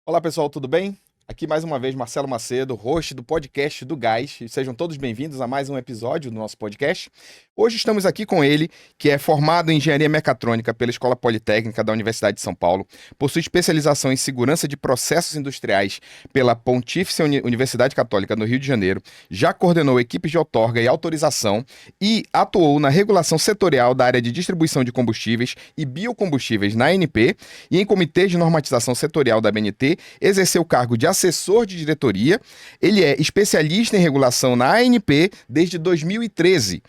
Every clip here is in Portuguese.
Olá pessoal, tudo bem? Aqui mais uma vez Marcelo Macedo, host do podcast do Gás. Sejam todos bem-vindos a mais um episódio do nosso podcast. Hoje estamos aqui com ele, que é formado em Engenharia Mecatrônica pela Escola Politécnica da Universidade de São Paulo, possui especialização em Segurança de Processos Industriais pela Pontífice Universidade Católica no Rio de Janeiro, já coordenou equipes de outorga e autorização e atuou na regulação setorial da área de distribuição de combustíveis e biocombustíveis na ANP e em comitê de normatização setorial da ABNT, exerceu o cargo de assessor de diretoria. Ele é especialista em regulação na ANP desde 2013.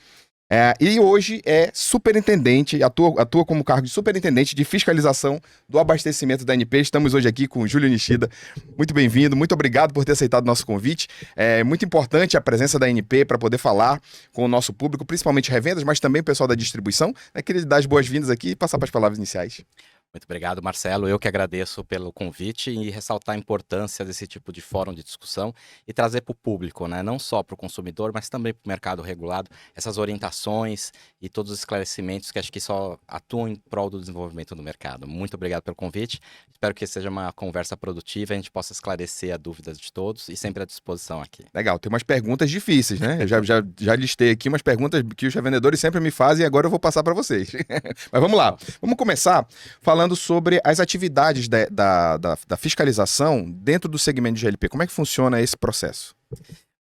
E hoje é superintendente, atua como cargo de superintendente de fiscalização do abastecimento da ANP. Estamos hoje aqui com o Júlio Nishida. Muito bem-vindo, muito obrigado por ter aceitado o nosso convite. É muito importante a presença da ANP para poder falar com o nosso público, principalmente revendas, mas também o pessoal da distribuição. Queria dar as boas-vindas aqui e passar para as palavras iniciais. Muito obrigado, Marcelo. Eu que agradeço pelo convite e ressaltar a importância desse tipo de fórum de discussão e trazer para o público, né? Não só para o consumidor, mas também para o mercado regulado, essas orientações e todos os esclarecimentos que acho que só atuam em prol do desenvolvimento do mercado. Muito obrigado pelo convite. Espero que seja uma conversa produtiva e a gente possa esclarecer as dúvidas de todos e sempre à disposição aqui. Legal, tem umas perguntas difíceis, né? Eu já listei aqui umas perguntas que os revendedores sempre me fazem e agora eu vou passar para vocês. Mas vamos lá, vamos começar falando sobre as atividades da fiscalização dentro do segmento de GLP. Como é que funciona esse processo?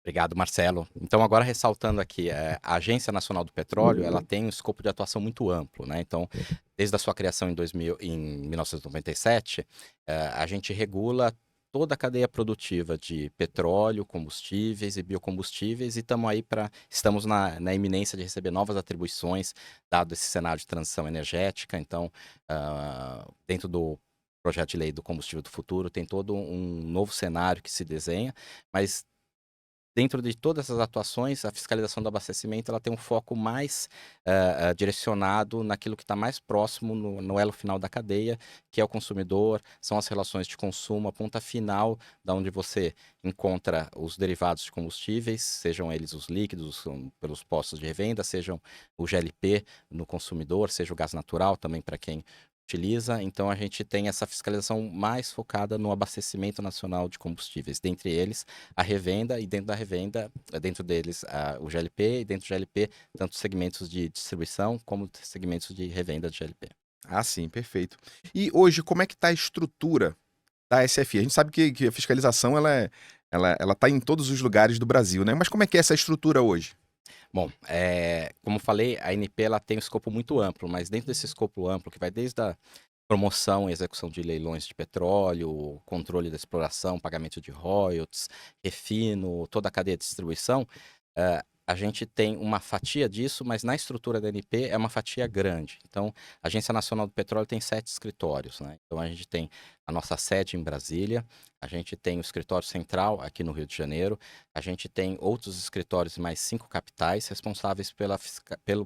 Obrigado, Marcelo. Então, agora ressaltando aqui, a Agência Nacional do Petróleo, ela tem um escopo de atuação muito amplo, né? Então, desde a sua criação em 1997, a gente regula toda a cadeia produtiva de petróleo, combustíveis e biocombustíveis e estamos na iminência de receber novas atribuições, dado esse cenário de transição energética. Então, dentro do projeto de lei do combustível do futuro, tem todo um novo cenário que se desenha, mas dentro de todas essas atuações, a fiscalização do abastecimento ela tem um foco mais direcionado naquilo que está mais próximo no elo final da cadeia, que é o consumidor, são as relações de consumo, a ponta final da onde você encontra os derivados de combustíveis, sejam eles os líquidos pelos postos de revenda, sejam o GLP no consumidor, seja o gás natural também para quem utiliza. Então a gente tem essa fiscalização mais focada no abastecimento nacional de combustíveis, dentre eles a revenda e dentro da revenda, dentro deles o GLP e dentro do GLP, tanto segmentos de distribuição como segmentos de revenda de GLP. Ah, sim, perfeito. E hoje, como é que está a estrutura da SFI? A gente sabe que a fiscalização ela tá em todos os lugares do Brasil, né? Mas como é que é essa estrutura hoje? Bom, como falei, a ANP ela tem um escopo muito amplo, mas dentro desse escopo amplo, que vai desde a promoção e execução de leilões de petróleo, controle da exploração, pagamento de royalties, refino, toda a cadeia de distribuição, a gente tem uma fatia disso, mas na estrutura da ANP é uma fatia grande. Então, a Agência Nacional do Petróleo tem 7 escritórios, né? Então, a gente tem a nossa sede em Brasília, a gente tem o escritório central aqui no Rio de Janeiro, a gente tem outros escritórios em mais 5 capitais responsáveis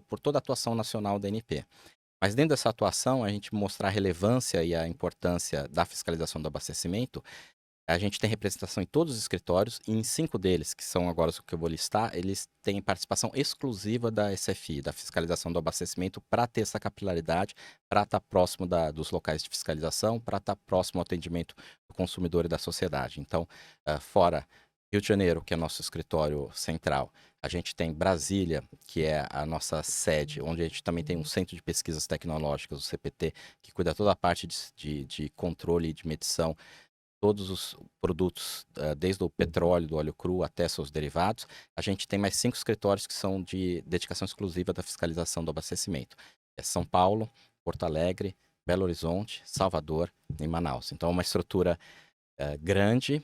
por toda a atuação nacional da ANP. Mas dentro dessa atuação, a gente mostrar a relevância e a importância da fiscalização do abastecimento, a gente tem representação em todos os escritórios e em 5 deles, que são agora os que eu vou listar, eles têm participação exclusiva da SFI, da fiscalização do abastecimento, para ter essa capilaridade, para estar próximo dos locais de fiscalização, para estar próximo ao atendimento do consumidor e da sociedade. Então, fora Rio de Janeiro, que é nosso escritório central, a gente tem Brasília, que é a nossa sede, onde a gente também tem um centro de pesquisas tecnológicas, o CPT, que cuida toda a parte de controle e de medição, todos os produtos, desde o petróleo, do óleo cru até seus derivados. A gente tem mais 5 escritórios que são de dedicação exclusiva da fiscalização do abastecimento. É São Paulo, Porto Alegre, Belo Horizonte, Salvador e Manaus. Então, é uma estrutura grande,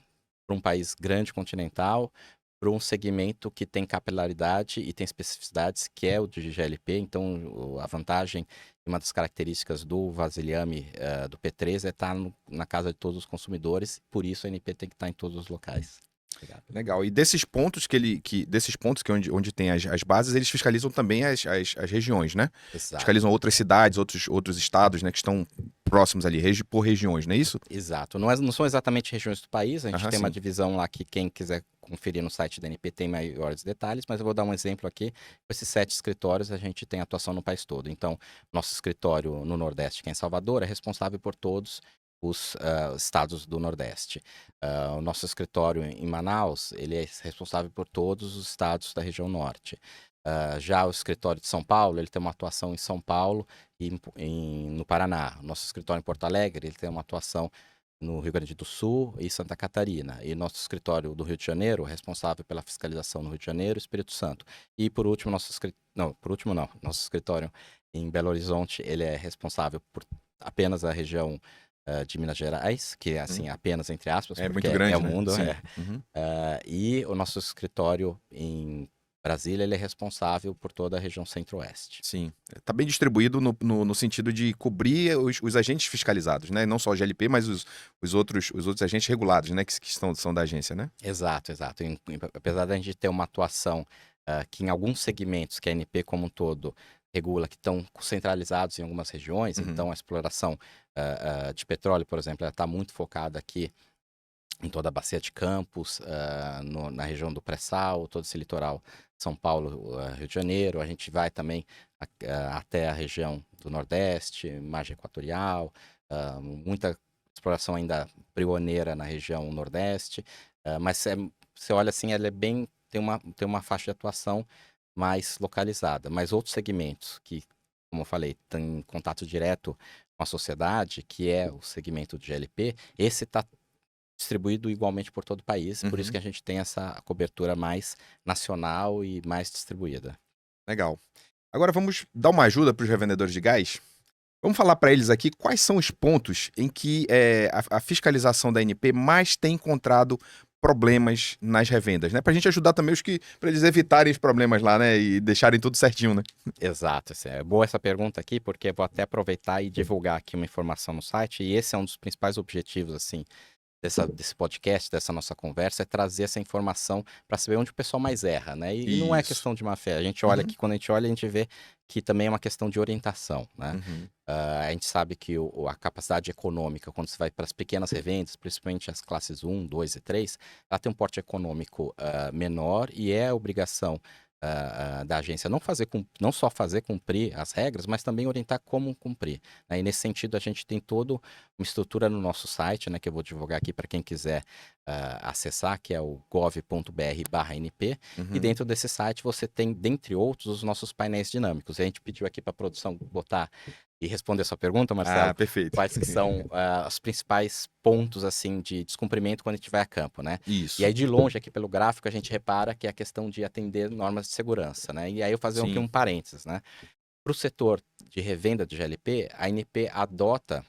para um país grande, continental, para um segmento que tem capilaridade e tem especificidades, que é o de GLP. Então, a vantagem e uma das características do vasilhame do P3 é estar na casa de todos os consumidores, por isso a ANP tem que estar em todos os locais. Obrigado. Legal. E desses pontos desses pontos que onde tem as bases, eles fiscalizam também as regiões, né? Exato. Fiscalizam outras cidades, outros estados, né, que estão próximos ali, por regiões, não é isso? Exato. Não são exatamente regiões do país, a gente tem uma Sim. divisão lá que quem quiser conferir no site da ANP tem maiores detalhes, mas eu vou dar um exemplo aqui. Com esses 7 escritórios, a gente tem atuação no país todo. Então, nosso escritório no Nordeste, que é em Salvador, é responsável por todos os estados do Nordeste. O nosso escritório em Manaus, ele é responsável por todos os estados da região Norte. Já o escritório de São Paulo, ele tem uma atuação em São Paulo e no Paraná. O nosso escritório em Porto Alegre, ele tem uma atuação no Rio Grande do Sul e Santa Catarina. E nosso escritório do Rio de Janeiro, responsável pela fiscalização no Rio de Janeiro e Espírito Santo. E por último, nosso escritório em Belo Horizonte, ele é responsável por apenas a região de Minas Gerais, que é assim, apenas entre aspas, É porque muito grande, é o né? mundo. Sim. E o nosso escritório em Brasília, ele é responsável por toda a região centro-oeste. Sim, está bem distribuído no sentido de cobrir os agentes fiscalizados, né? Não só o GLP, mas os outros agentes regulados, né? Que são da agência, né? Exato, exato. Apesar da gente ter uma atuação que em alguns segmentos que a ANP como um todo regula, que estão centralizados em algumas regiões, então a exploração de petróleo, por exemplo, ela está muito focada aqui em toda a bacia de Campos, na região do pré-sal, todo esse litoral São Paulo, Rio de Janeiro. A gente vai também até a região do Nordeste, margem equatorial, muita exploração ainda pioneira na região Nordeste, mas você olha assim, ela é bem, tem uma faixa de atuação mais localizada. Mas outros segmentos que, como eu falei, tem contato direto com a sociedade, que é o segmento de GLP, esse está distribuído igualmente por todo o país, por isso que a gente tem essa cobertura mais nacional e mais distribuída. Legal. Agora vamos dar uma ajuda para os revendedores de gás. Vamos falar para eles aqui quais são os pontos em que a fiscalização da ANP mais tem encontrado problemas nas revendas, né? Para a gente ajudar também para eles evitarem os problemas lá, né? E deixarem tudo certinho, né? Exato. É boa essa pergunta aqui, porque eu vou até aproveitar e divulgar aqui uma informação no site, e esse é um dos principais objetivos, assim, desse podcast, dessa nossa conversa, é trazer essa informação para saber onde o pessoal mais erra, né? E não é Isso. questão de má fé. A gente olha aqui, quando a gente olha, a gente vê que também é uma questão de orientação, né? A gente sabe que a capacidade econômica, quando você vai para as pequenas revendas, principalmente as classes 1, 2 e 3, ela tem um porte econômico menor e é obrigação da agência não só fazer cumprir as regras, mas também orientar como cumprir, né? E nesse sentido, a gente tem toda uma estrutura no nosso site, né, que eu vou divulgar aqui para quem quiser acessar, que é o gov.br/NP. E dentro desse site você tem, dentre outros, os nossos painéis dinâmicos. E a gente pediu aqui para a produção botar e responder a sua pergunta, Marcelo. Perfeito. Quais que são os principais pontos, assim, de descumprimento quando a gente vai a campo, né? Isso. E aí, de longe, aqui pelo gráfico, a gente repara que é a questão de atender normas de segurança, né? E aí eu fazer aqui um parênteses, né? Para o setor de revenda de GLP, a ANP adota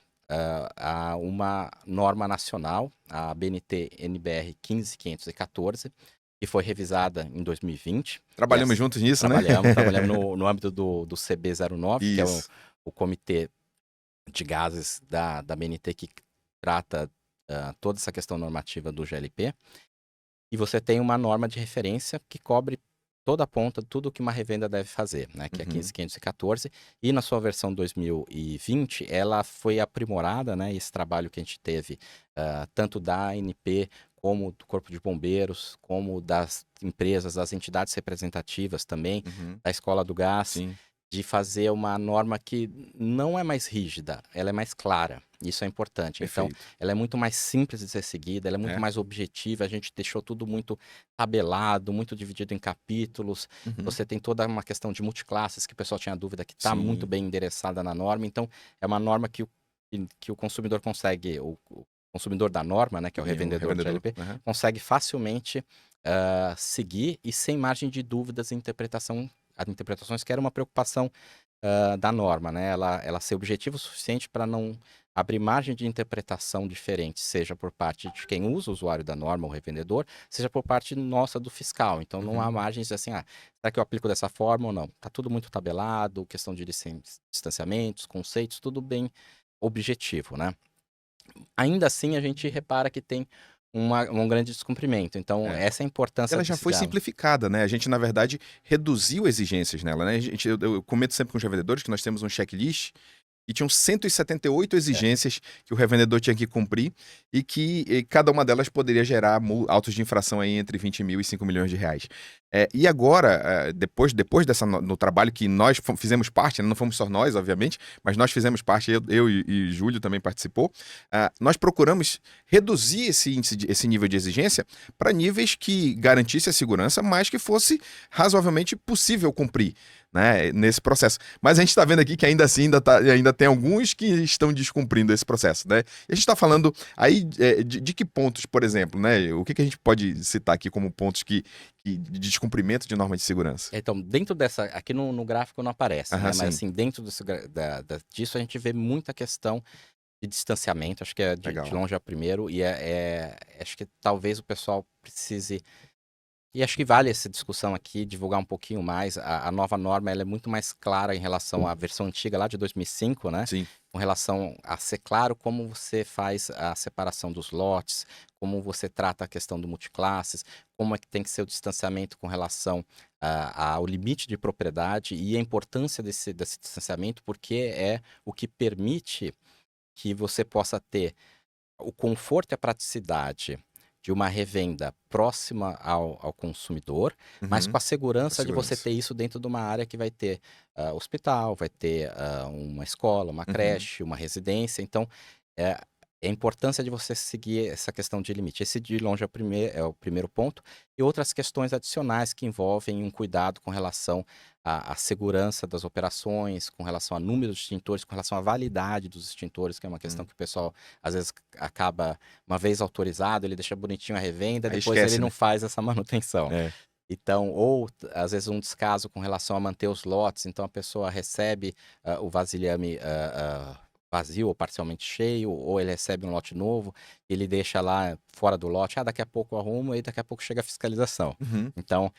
uma norma nacional, a BNT NBR 15514, que foi revisada em 2020. Trabalhamos juntos nisso, né? Trabalhamos no âmbito do CB09, que é o Comitê de Gases da BNT, que trata toda essa questão normativa do GLP. E você tem uma norma de referência que cobre toda a ponta, tudo que uma revenda deve fazer, né? Que é a 15514. E na sua versão 2020, ela foi aprimorada, né? Esse trabalho que a gente teve, tanto da ANP, como do Corpo de Bombeiros, como das empresas, das entidades representativas também, da Escola do Gás. Sim. De fazer uma norma que não é mais rígida, ela é mais clara. Isso é importante. Perfeito. Então, ela é muito mais simples de ser seguida, ela é muito mais objetiva. A gente deixou tudo muito tabelado, muito dividido em capítulos. Você tem toda uma questão de multiclasses, que o pessoal tinha dúvida, que está muito bem endereçada na norma. Então, é uma norma que o consumidor consegue, o consumidor da norma, né, que é o revendedor de GLP, consegue facilmente seguir e sem margem de dúvidas e interpretações, que era uma preocupação da norma, né? Ela ser objetiva o suficiente para não abrir margem de interpretação diferente, seja por parte de quem usa o usuário da norma, o revendedor, seja por parte nossa do fiscal. Então, não há margens assim, será que eu aplico dessa forma ou não? Está tudo muito tabelado, questão de distanciamentos, conceitos, tudo bem objetivo, né? Ainda assim, a gente repara que tem um grande descumprimento. Então, essa é a importância Ela já foi simplificada, né? A gente, na verdade, reduziu exigências nela, né? Eu comento sempre com os revendedores que nós temos um checklist e tinham 178 exigências que o revendedor tinha que cumprir e que cada uma delas poderia gerar autos de infração aí entre 20 mil e 5 milhões de reais. E agora, depois no trabalho que nós fizemos parte, né, não fomos só nós, obviamente, mas nós fizemos parte, eu e Júlio também participou, nós procuramos reduzir esse nível de exigência para níveis que garantisse a segurança, mas que fosse razoavelmente possível cumprir, né, nesse processo. Mas a gente está vendo aqui que ainda assim ainda tem alguns que estão descumprindo esse processo, né? E a gente está falando aí de que pontos, por exemplo, né? O que a gente pode citar aqui como pontos de descumprimento de norma de segurança? Então, dentro dessa, aqui no gráfico não aparece, né? Mas sim. assim, dentro disso a gente vê muita questão de distanciamento, acho que é de Legal. longe é o primeiro, e acho que talvez o pessoal precise, e acho que vale essa discussão aqui, divulgar um pouquinho mais. A nova norma ela é muito mais clara em relação à versão antiga lá de 2005, né? Sim. Com relação a ser claro como você faz a separação dos lotes, como você trata a questão do multiclasses, como é que tem que ser o distanciamento com relação ao limite de propriedade e a importância desse distanciamento, porque é o que permite que você possa ter o conforto e a praticidade de uma revenda próxima ao consumidor, mas com a segurança de você ter isso dentro de uma área que vai ter hospital, vai ter uma escola, uma creche, uma residência. Então, a importância de você seguir essa questão de limite. Esse de longe é o primeiro ponto. E outras questões adicionais que envolvem um cuidado com relação à segurança das operações, com relação ao número de extintores, com relação à validade dos extintores, que é uma questão que o pessoal, às vezes, acaba, uma vez autorizado, ele deixa bonitinho a revenda, Aí depois esquece, ele não né? faz essa manutenção. É. Então, ou às vezes um descaso com relação a manter os lotes, então a pessoa recebe o vasilhame vazio ou parcialmente cheio, ou ele recebe um lote novo, ele deixa lá fora do lote, daqui a pouco eu arrumo e daqui a pouco chega a fiscalização. Então,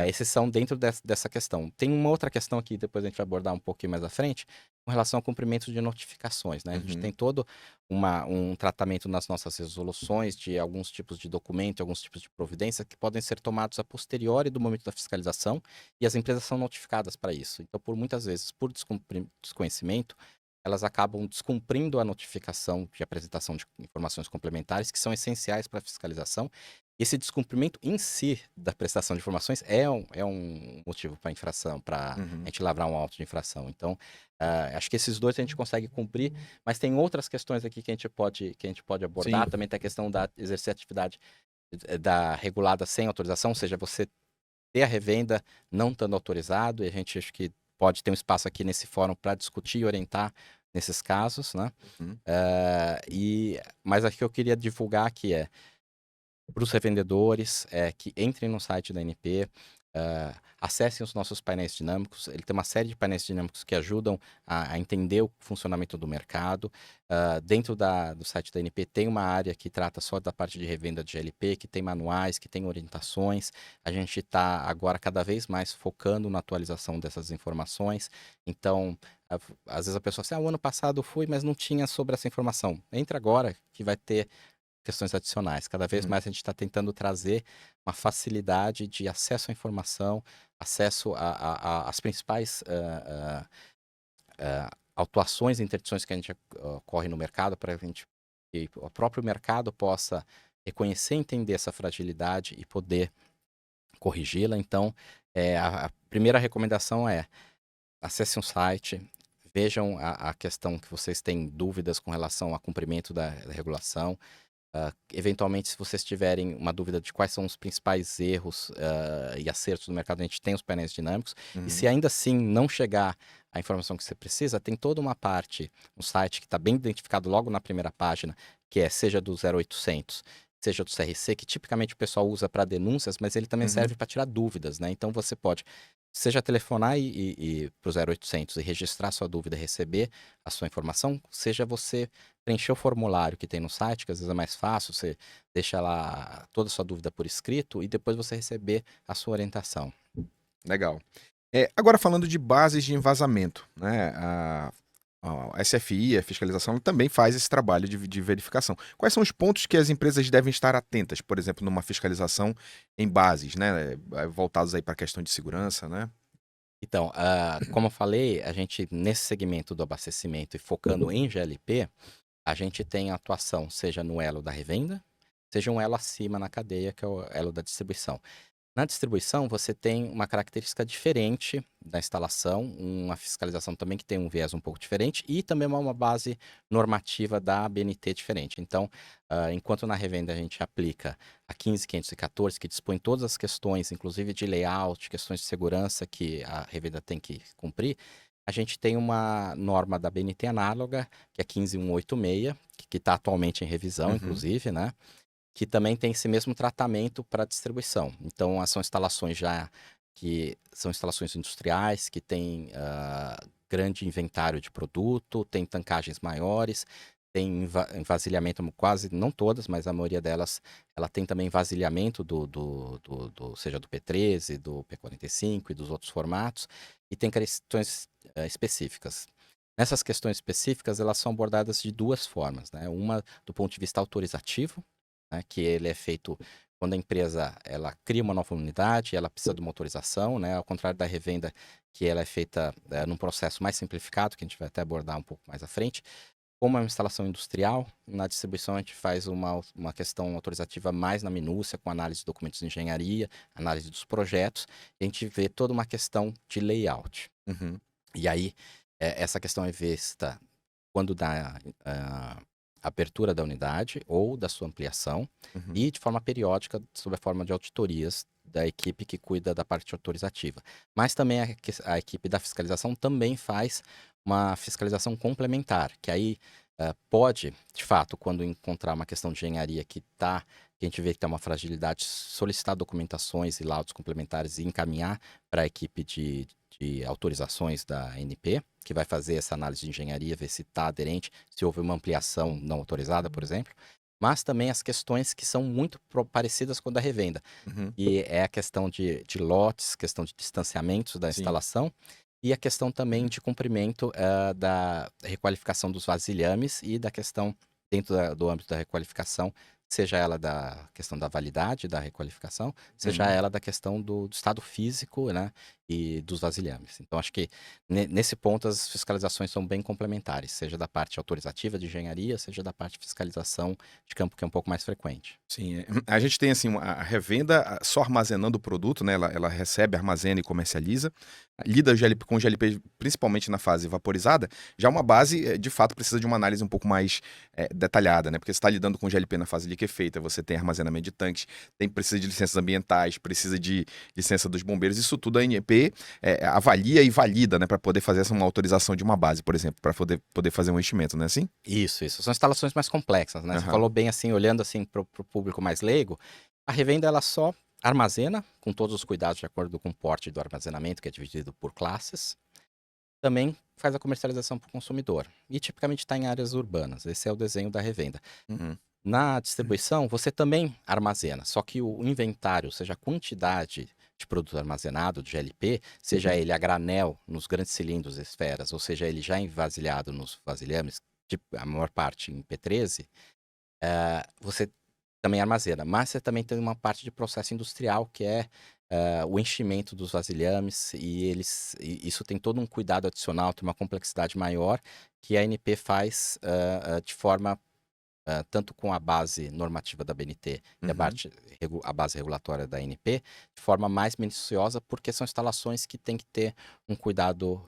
esses são dentro dessa questão. Tem uma outra questão aqui, depois a gente vai abordar um pouquinho mais à frente, com relação ao cumprimento de notificações, né? A gente tem todo um tratamento nas nossas resoluções de alguns tipos de documento, alguns tipos de providência que podem ser tomados a posteriori do momento da fiscalização e as empresas são notificadas para isso. Então, por muitas vezes, por desconhecimento, elas acabam descumprindo a notificação de apresentação de informações complementares que são essenciais para a fiscalização. Esse descumprimento em si da prestação de informações é um motivo para infração, para a gente lavrar um auto de infração. Então, acho que esses dois a gente consegue cumprir, mas tem outras questões aqui que a gente pode abordar. Sim. Também tem a questão da exercer atividade da regulada sem autorização, ou seja, você ter a revenda não estando autorizado, e a gente acho que pode ter um espaço aqui nesse fórum para discutir e orientar nesses casos, né? Mas aqui eu queria divulgar que para os revendedores que entrem no site da ANP, acessem os nossos painéis dinâmicos. Ele tem uma série de painéis dinâmicos que ajudam a entender o funcionamento do mercado. Dentro do site da ANP tem uma área que trata só da parte de revenda de GLP, que tem manuais, que tem orientações. A gente está agora cada vez mais focando na atualização dessas informações. Então, às vezes a pessoa assim, o ano passado eu fui, mas não tinha sobre essa informação. Entra agora que vai ter questões adicionais. Cada vez mais a gente está tentando trazer uma facilidade de acesso à informação, acesso às principais autuações e interdições que a gente ocorre no mercado, para que o próprio mercado possa reconhecer e entender essa fragilidade e poder corrigi-la. Então, a primeira recomendação é acesse um site, vejam a questão que vocês têm dúvidas com relação ao cumprimento da regulação. Eventualmente, se vocês tiverem uma dúvida de quais são os principais erros e acertos do mercado, a gente tem os painéis dinâmicos. E se ainda assim não chegar a informação que você precisa, tem toda uma parte no site que está bem identificado logo na primeira página, que seja do 0800, seja do CRC, que tipicamente o pessoal usa para denúncias, mas ele também serve para tirar dúvidas, né? Então você pode, seja telefonar para o 0800 e registrar sua dúvida e receber a sua informação, seja você preencher o formulário que tem no site, que às vezes é mais fácil, você deixa lá toda a sua dúvida por escrito e depois você receber a sua orientação. Legal. Agora falando de bases de embasamento, né? A SFI, a fiscalização, também faz esse trabalho de verificação. Quais são os pontos que as empresas devem estar atentas, por exemplo, numa fiscalização em bases, né? Voltados aí para a questão de segurança, né? Então, como eu falei, a gente, nesse segmento do abastecimento e focando em GLP, a gente tem atuação, seja no elo da revenda, seja um elo acima na cadeia, que é o elo da distribuição. Na distribuição, você tem uma característica diferente da instalação, uma fiscalização também que tem um viés um pouco diferente e também uma base normativa da ABNT diferente. Então, enquanto na revenda a gente aplica a 15514, que dispõe todas as questões, inclusive de layout, questões de segurança que a revenda tem que cumprir, a gente tem uma norma da ABNT análoga, que é 15186, que está atualmente em revisão, Uhum. inclusive, né? Que também tem esse mesmo tratamento para distribuição. Então, são instalações já que são instalações industriais, que têm grande inventário de produto, tem tancagens maiores, tem envasilhamento, quase, não todas, mas a maioria delas, ela tem também vasilhamento seja do P13, do P45 e dos outros formatos, e tem questões específicas. Nessas questões específicas, elas são abordadas de duas formas, né? Uma do ponto de vista autorizativo, né, que ele é feito quando a empresa ela cria uma nova unidade, ela precisa de uma autorização, né, ao contrário da revenda, que ela é feita num processo mais simplificado, que a gente vai até abordar um pouco mais à frente. Como é uma instalação industrial, na distribuição a gente faz uma questão autorizativa mais na minúcia, com análise de documentos de engenharia, análise dos projetos, e a gente vê toda uma questão de layout. Uhum. E aí, essa questão é vista quando dá abertura da unidade ou da sua ampliação Uhum. e de forma periódica, sob a forma de auditorias da equipe que cuida da parte autorizativa. Mas também a equipe da fiscalização também faz uma fiscalização complementar, que aí pode, de fato, quando encontrar uma questão de engenharia que a gente vê que tem uma fragilidade, solicitar documentações e laudos complementares e encaminhar para a equipe de autorizações da ANP, que vai fazer essa análise de engenharia, ver se está aderente, se houve uma ampliação não autorizada, por exemplo. Mas também as questões que são muito parecidas com a da revenda, Uhum. e é a questão de lotes, questão de distanciamentos da Sim. instalação, e a questão também de cumprimento da requalificação dos vasilhames e da questão, dentro do âmbito da requalificação, seja ela da questão da validade da requalificação, seja Uhum. ela da questão do estado físico, né, e dos vasilhames. Então, acho que nesse ponto as fiscalizações são bem complementares, seja da parte autorizativa de engenharia, seja da parte de fiscalização de campo, que é um pouco mais frequente. Sim, a gente tem assim a revenda só armazenando o produto, né? Ela recebe, armazena e comercializa. Lida com o GLP, principalmente na fase vaporizada. Já uma base, de fato, precisa de uma análise um pouco mais detalhada, né? Porque você está lidando com GLP na fase liquefeita, você tem armazenamento de tanques, precisa de licenças ambientais, precisa de licença dos bombeiros. Isso tudo a ANP avalia e valida, né? Para poder fazer uma autorização de uma base, por exemplo, para poder fazer um enchimento, não é assim? Isso. São instalações mais complexas, né? Você Aham. falou bem assim, olhando assim para o público mais leigo, a revenda ela só armazena, com todos os cuidados de acordo com o porte do armazenamento, que é dividido por classes. Também faz a comercialização para o consumidor. E tipicamente está em áreas urbanas. Esse é o desenho da revenda. Uhum. Na distribuição, você também armazena, só que o inventário, ou seja, a quantidade de produto armazenado, de GLP, seja ele a granel nos grandes cilindros esferas, ou seja ele já envasilhado nos vasilhames, a maior parte em P13, você também armazena. Mas você também tem uma parte de processo industrial, que é o enchimento dos vasilhames, e isso tem todo um cuidado adicional, tem uma complexidade maior, que a ANP faz de forma tanto com a base normativa da BNT e a base regulatória da ANP, de forma mais minuciosa, porque são instalações que têm que ter um cuidado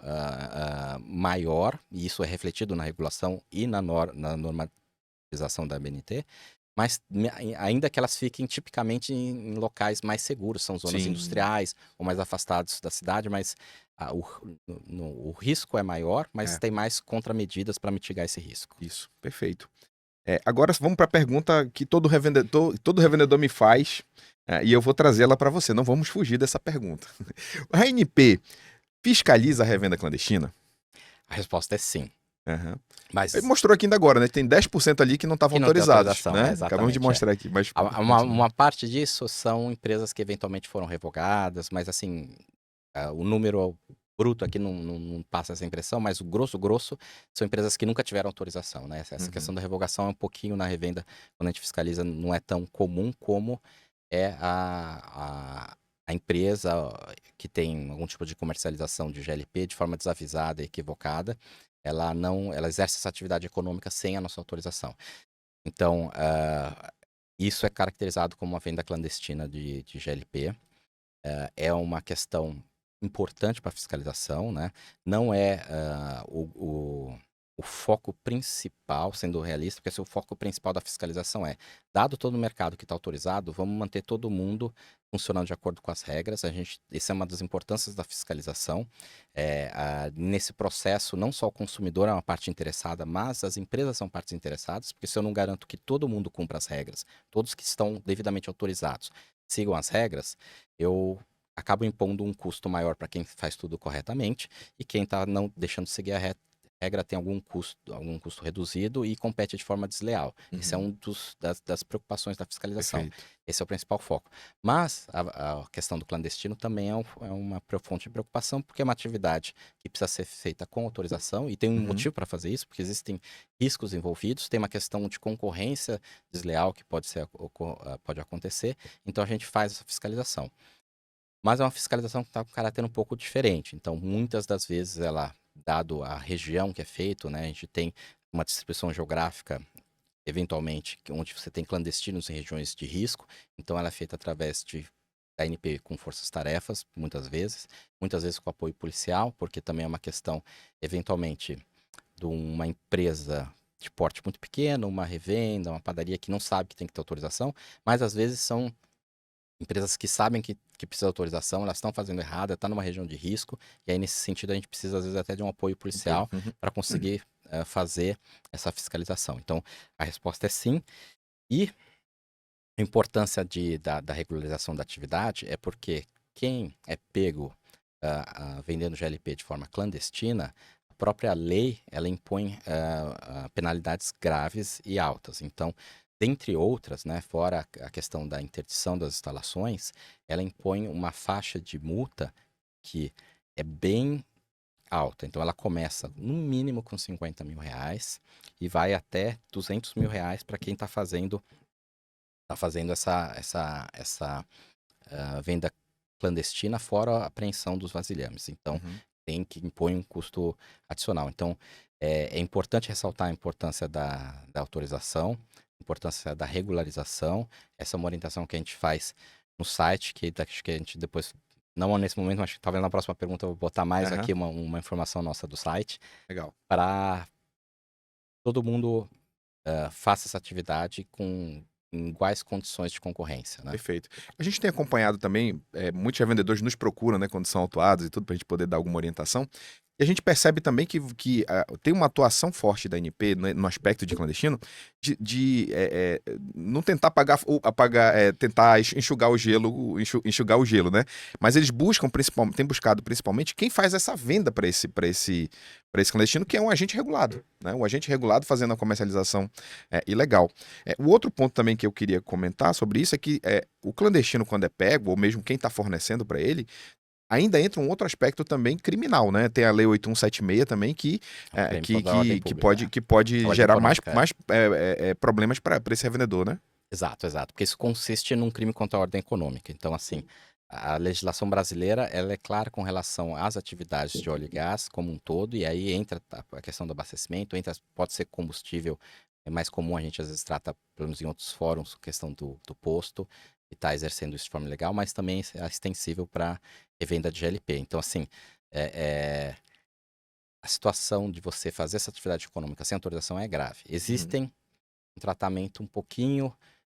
maior, e isso é refletido na regulação e na normatização da BNT, mas ainda que elas fiquem tipicamente em locais mais seguros, são zonas Sim. industriais ou mais afastados da cidade, mas o risco é maior, mas tem mais contramedidas para mitigar esse risco. Isso, perfeito. Agora vamos para a pergunta que todo revendedor me faz, e eu vou trazê-la para você. Não vamos fugir dessa pergunta. A ANP fiscaliza a revenda clandestina? A resposta é sim. Aham. Mas Ele mostrou aqui ainda agora, né? Tem 10% ali que não estavam que não tem autorizados, autorização, né? exatamente. Acabamos de mostrar aqui, mas uma parte disso são empresas que eventualmente foram revogadas, mas assim, o número bruto aqui não passa essa impressão, mas o grosso são empresas que nunca tiveram autorização, né? Essa questão da revogação é um pouquinho na revenda, quando a gente fiscaliza, não é tão comum como é a a empresa que tem algum tipo de comercialização de GLP de forma desavisada e equivocada, ela exerce essa atividade econômica sem a nossa autorização. Então, isso é caracterizado como uma venda clandestina de GLP. É uma questão importante para a fiscalização, né? Não é o foco principal, sendo realista, porque o foco principal da fiscalização dado todo o mercado que está autorizado, vamos manter todo mundo funcionando de acordo com as regras. Essa é uma das importâncias da fiscalização. Nesse processo, não só o consumidor é uma parte interessada, mas as empresas são partes interessadas, porque se eu não garanto que todo mundo cumpra as regras, todos que estão devidamente autorizados sigam as regras, eu acabo impondo um custo maior para quem faz tudo corretamente, e quem está não deixando de seguir a regra tem algum custo reduzido e compete de forma desleal. Esse é um das preocupações da fiscalização. Perfeito. Esse é o principal foco. Mas a questão do clandestino também é uma fonte de preocupação, porque é uma atividade que precisa ser feita com autorização, e tem um motivo para fazer isso, porque existem riscos envolvidos, tem uma questão de concorrência desleal que pode acontecer, então a gente faz essa fiscalização. Mas é uma fiscalização que está com um caráter um pouco diferente. Então, muitas das vezes, dado a região que é feito, né, a gente tem uma distribuição geográfica, eventualmente, onde você tem clandestinos em regiões de risco. Então, ela é feita através da ANP com forças-tarefas, muitas vezes com apoio policial, porque também é uma questão, eventualmente, de uma empresa de porte muito pequeno, uma revenda, uma padaria que não sabe que tem que ter autorização, mas às vezes são empresas que sabem que precisa de autorização, elas estão fazendo errado, está numa região de risco, e aí nesse sentido a gente precisa às vezes até de um apoio policial para conseguir fazer essa fiscalização. Então, a resposta é sim. E a importância da regularização da atividade é porque quem é pego vendendo GLP de forma clandestina, a própria lei ela impõe penalidades graves e altas. Então, dentre outras, né, fora a questão da interdição das instalações, ela impõe uma faixa de multa que é bem alta. Então, ela começa no mínimo com R$50 mil e vai até R$200 mil para quem está fazendo essa venda clandestina, fora a apreensão dos vasilhames. Então, tem que impor um custo adicional. Então, é importante ressaltar a importância da autorização, a importância da regularização. Essa é uma orientação que a gente faz no site, que acho que a gente depois, não nesse momento, mas talvez na próxima pergunta eu vou botar mais aqui uma informação nossa do site. Legal. Para todo mundo faça essa atividade em iguais condições de concorrência, né? Perfeito. A gente tem acompanhado também, muitos revendedores nos procuram, né, quando são autuados e tudo, para a gente poder dar alguma orientação. E a gente percebe também que tem uma atuação forte da ANP no aspecto de clandestino, de não tentar tentar enxugar o gelo, né? Mas eles têm buscado principalmente quem faz essa venda para esse clandestino, que é um agente regulado, né? Um agente regulado fazendo a comercialização ilegal. O outro ponto também que eu queria comentar sobre isso é que o clandestino, quando é pego, ou mesmo quem está fornecendo para ele, ainda entra um outro aspecto também criminal, né? Tem a Lei 8176 também que pode gerar mais problemas para esse revendedor, né? Exato. Porque isso consiste num crime contra a ordem econômica. Então, assim, a legislação brasileira, ela é clara com relação às atividades de óleo e gás como um todo, e aí entra a questão do abastecimento, pode ser combustível, é mais comum, a gente às vezes trata, pelo menos em outros fóruns, a questão do posto, e está exercendo isso de forma legal, mas também é extensível para revenda de GLP. Então, assim, a situação de você fazer essa atividade econômica sem autorização é grave. Existem um tratamento um pouquinho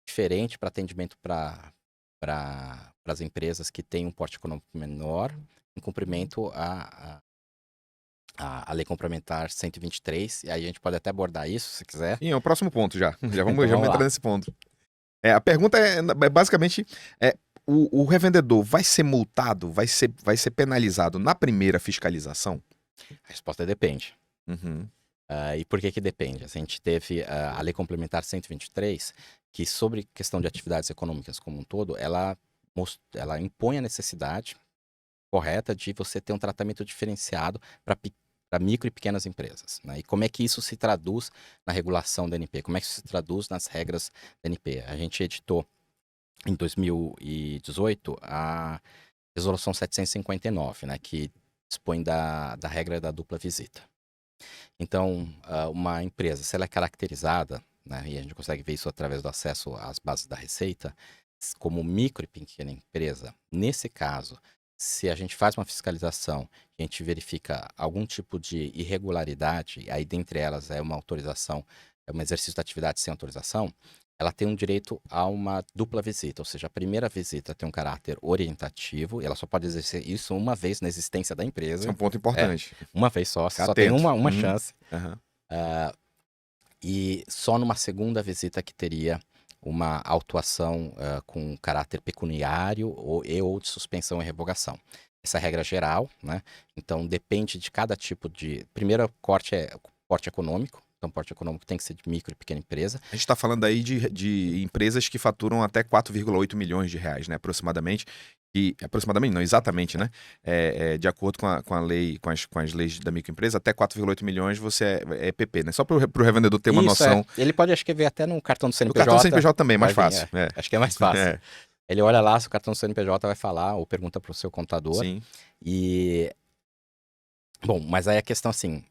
diferente para atendimento para as empresas que têm um porte econômico menor, em cumprimento a Lei Complementar 123, e aí a gente pode até abordar isso, se quiser. Sim, é o próximo ponto já. Já vamos Então, entrar nesse ponto. A pergunta é basicamente, o revendedor vai ser multado, vai ser penalizado na primeira fiscalização? A resposta é depende. E por que depende? A gente teve a Lei Complementar 123, que sobre questão de atividades econômicas como um todo, ela impõe a necessidade correta de você ter um tratamento diferenciado para micro e pequenas empresas, né? E como é que isso se traduz na regulação da ANP? Como é que isso se traduz nas regras da ANP? A gente editou em 2018, a Resolução 759, né, que dispõe da regra da dupla visita. Então, uma empresa, se ela é caracterizada, né, e a gente consegue ver isso através do acesso às bases da Receita, como micro e pequena empresa, nesse caso, se a gente faz uma fiscalização, a gente verifica algum tipo de irregularidade, aí dentre elas é uma autorização, é um exercício da atividade sem autorização, ela tem um direito a uma dupla visita, ou seja, a primeira visita tem um caráter orientativo, e ela só pode exercer isso uma vez na existência da Esse é empresa, um ponto importante. uma vez só, Ficar só tem atento. uma chance. Aham. E só numa segunda visita que teria uma autuação com caráter pecuniário ou de suspensão e revogação. Essa é a regra geral, né? Então depende de cada tipo de. Primeiro, corte é porte econômico. Então, porte econômico tem que ser de micro e pequena empresa. A gente está falando aí de empresas que faturam até 4,8 milhões de reais, né? Aproximadamente. E aproximadamente, não, exatamente, né? De acordo com a lei, com as leis da microempresa, até 4,8 milhões você é PP, né? Só para o revendedor ter uma Isso, noção. Ele pode, acho que, ver até no cartão do No CNPJ. cartão CNPJ também, mais vai vir, fácil. Acho que é mais fácil. É. Ele olha lá, se o cartão do CNPJ vai falar, ou pergunta para o seu contador. Sim. E. Bom, mas aí a questão assim,